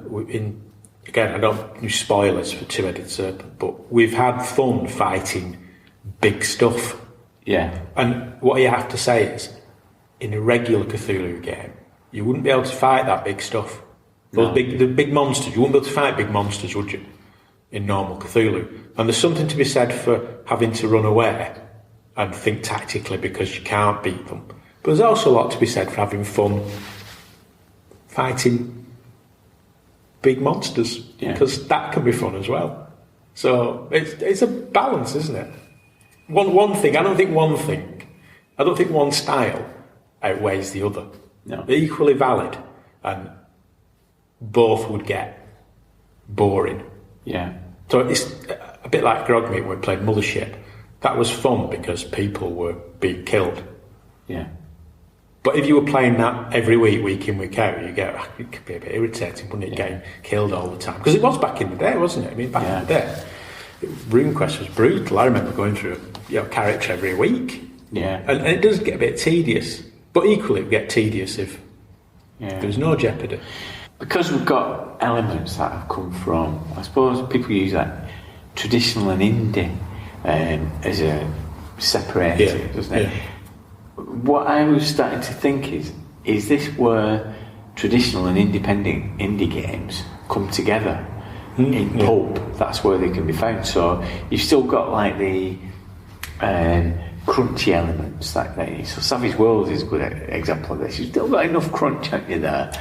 Again, I don't do spoilers for Two-Headed Serpent, but we've had fun fighting big stuff. Yeah. And what you have to say is, in a regular Cthulhu game, you wouldn't be able to fight that big stuff. The big monsters, you wouldn't be able to fight big monsters, would you? In normal Cthulhu. And there's something to be said for having to run away and think tactically because you can't beat them. But there's also a lot to be said for having fun fighting big monsters, because that can be fun as well. So it's a balance, isn't it? One thing, I don't think one style outweighs the other. No. They're equally valid, and both would get boring. Yeah. So it's a bit like GROGMEET when we played Mothership. That was fun because people were being killed. Yeah. But if you were playing that every week, week in, week out, it could be a bit irritating, wouldn't it, getting killed all the time? Because it was back in the day, wasn't it? I mean, back in the day, RuneQuest was brutal. I remember going through a character every week. Yeah. And it does get a bit tedious. But equally, it would get tedious if there was no jeopardy. Because we've got elements that have come from, I suppose people use that traditional and indie as a separator, doesn't it? Yeah. What I was starting to think is this where traditional and independent indie games come together in pulp? That's where they can be found. So you've still got like the crunchy elements so Savage Worlds is a good example of this. You've still got enough crunch, haven't you, there?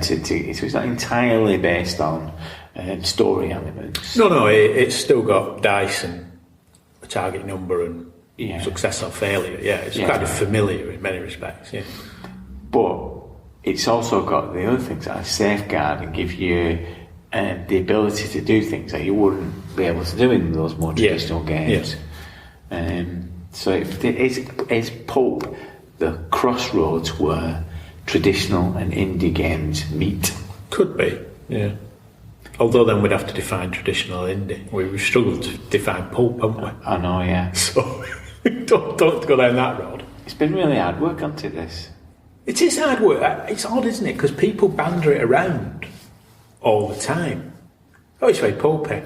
So it's not entirely based on story elements. No, it's still got dice and a target number and success or failure. It's kind of familiar in many respects. But it's also got the other things that are safeguard and give you the ability to do things that you wouldn't be able to do in those more traditional games. So it's pulp, the crossroads where traditional and indie games meet. Could be, yeah. Although then we'd have to define traditional indie. We've struggled to define pulp, haven't we? I know, yeah. So don't go down that road. It's been really hard work, hasn't it, this? It is hard work. It's odd, isn't it? Because people banter it around all the time. Oh, it's very pulpy.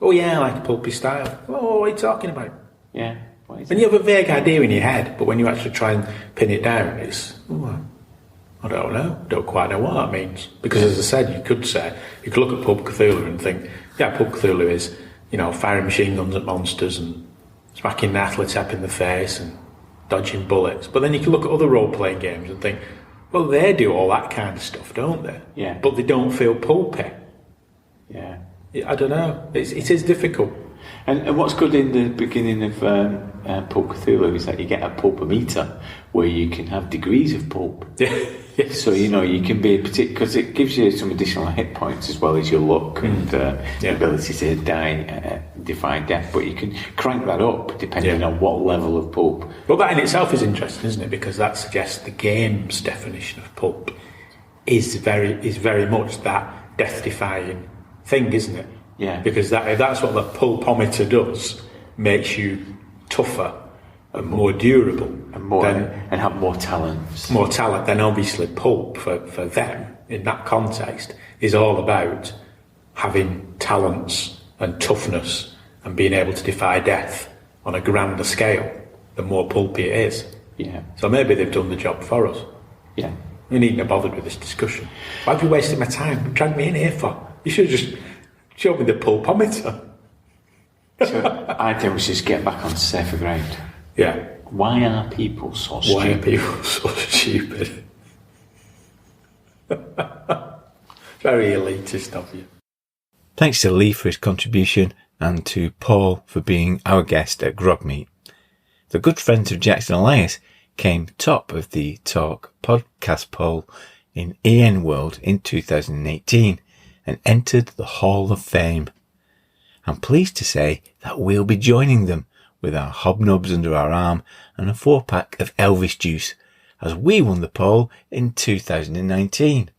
Oh, yeah, I like a pulpy style. Oh, what are you talking about? Yeah. And you have a vague idea in your head, but when you actually try and pin it down, it's... I don't know. Don't quite know what that means. Because as I said, you could look at Pulp Cthulhu and think, yeah, Pulp Cthulhu is, firing machine guns at monsters and smacking Nyarlathotep in the face and dodging bullets. But then you can look at other role-playing games and think, well, they do all that kind of stuff, don't they? Yeah. But they don't feel pulpy. Yeah. I don't know. It is difficult. And what's good in the beginning of Pulp Cthulhu is that you get a pulpometer where you can have degrees of pulp. Yeah. So, you can be particular, because it gives you some additional hit points as well as your luck and the ability to defy death. But you can crank that up depending on what level of pulp. Well, that in itself is interesting, isn't it? Because that suggests the game's definition of pulp is very much that death-defying thing, isn't it? Yeah. Because if that's what the pulpometer does, makes you tougher and more durable. And have more talents. More talent, then obviously pulp for them, in that context, is all about having talents and toughness and being able to defy death on a grander scale, the more pulpy it is. Yeah. So maybe they've done the job for us. Yeah. We needn't have bothered with this discussion. Why have you wasted my time? Drag me in here for? You should have just showed me the pulpometer. So I think we should just get back on safer ground. Yeah. Why are people so stupid? Why are people so stupid? Very elitist of you. Thanks to Lee for his contribution and to Paul for being our guest at GROGMEET. The good friends of Jackson Elias came top of the Talk podcast poll in EN World in 2018 and entered the Hall of Fame. I'm pleased to say that we'll be joining them with our hobnobs under our arm and a 4-pack of Elvis juice as we won the poll in 2019.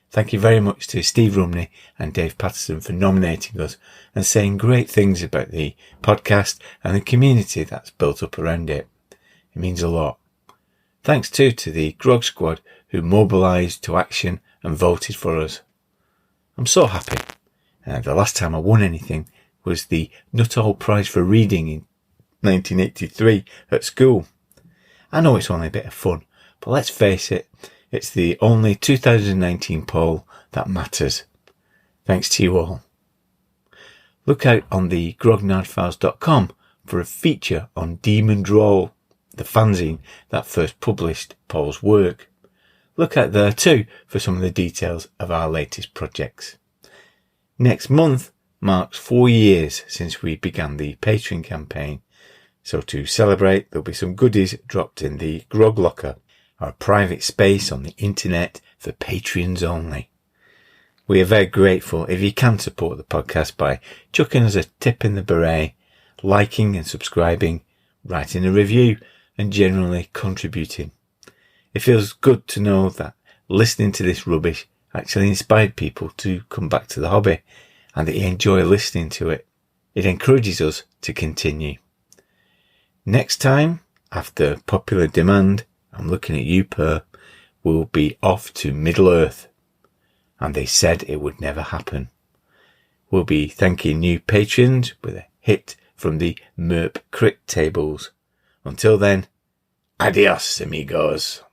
Thank you very much to Steve Rumney and Dave Patterson for nominating us and saying great things about the podcast and the community that's built up around it. It means a lot. Thanks too to the Grog Squad who mobilised to action and voted for us. I'm so happy. The last time I won anything was the Nuttall Prize for Reading in 1983 at school. I know it's only a bit of fun, but let's face it, it's the only 2019 poll that matters. Thanks to you all. Look out on the grognardfiles.com for a feature on Demon Droll, the fanzine that first published Paul's work. Look out there too for some of the details of our latest projects. Next month marks 4 years since we began the Patreon campaign. So to celebrate, there'll be some goodies dropped in the Grog Locker, our private space on the internet for Patreons only. We are very grateful if you can support the podcast by chucking us a tip in the beret, liking and subscribing, writing a review, and generally contributing. It feels good to know that listening to this rubbish actually inspired people to come back to the hobby and that you enjoy listening to it. It encourages us to continue. Next time, after popular demand, I'm looking at you, Per, we'll be off to Middle-earth. And they said it would never happen. We'll be thanking new patrons with a hit from the Merp Crit tables. Until then, adios, amigos.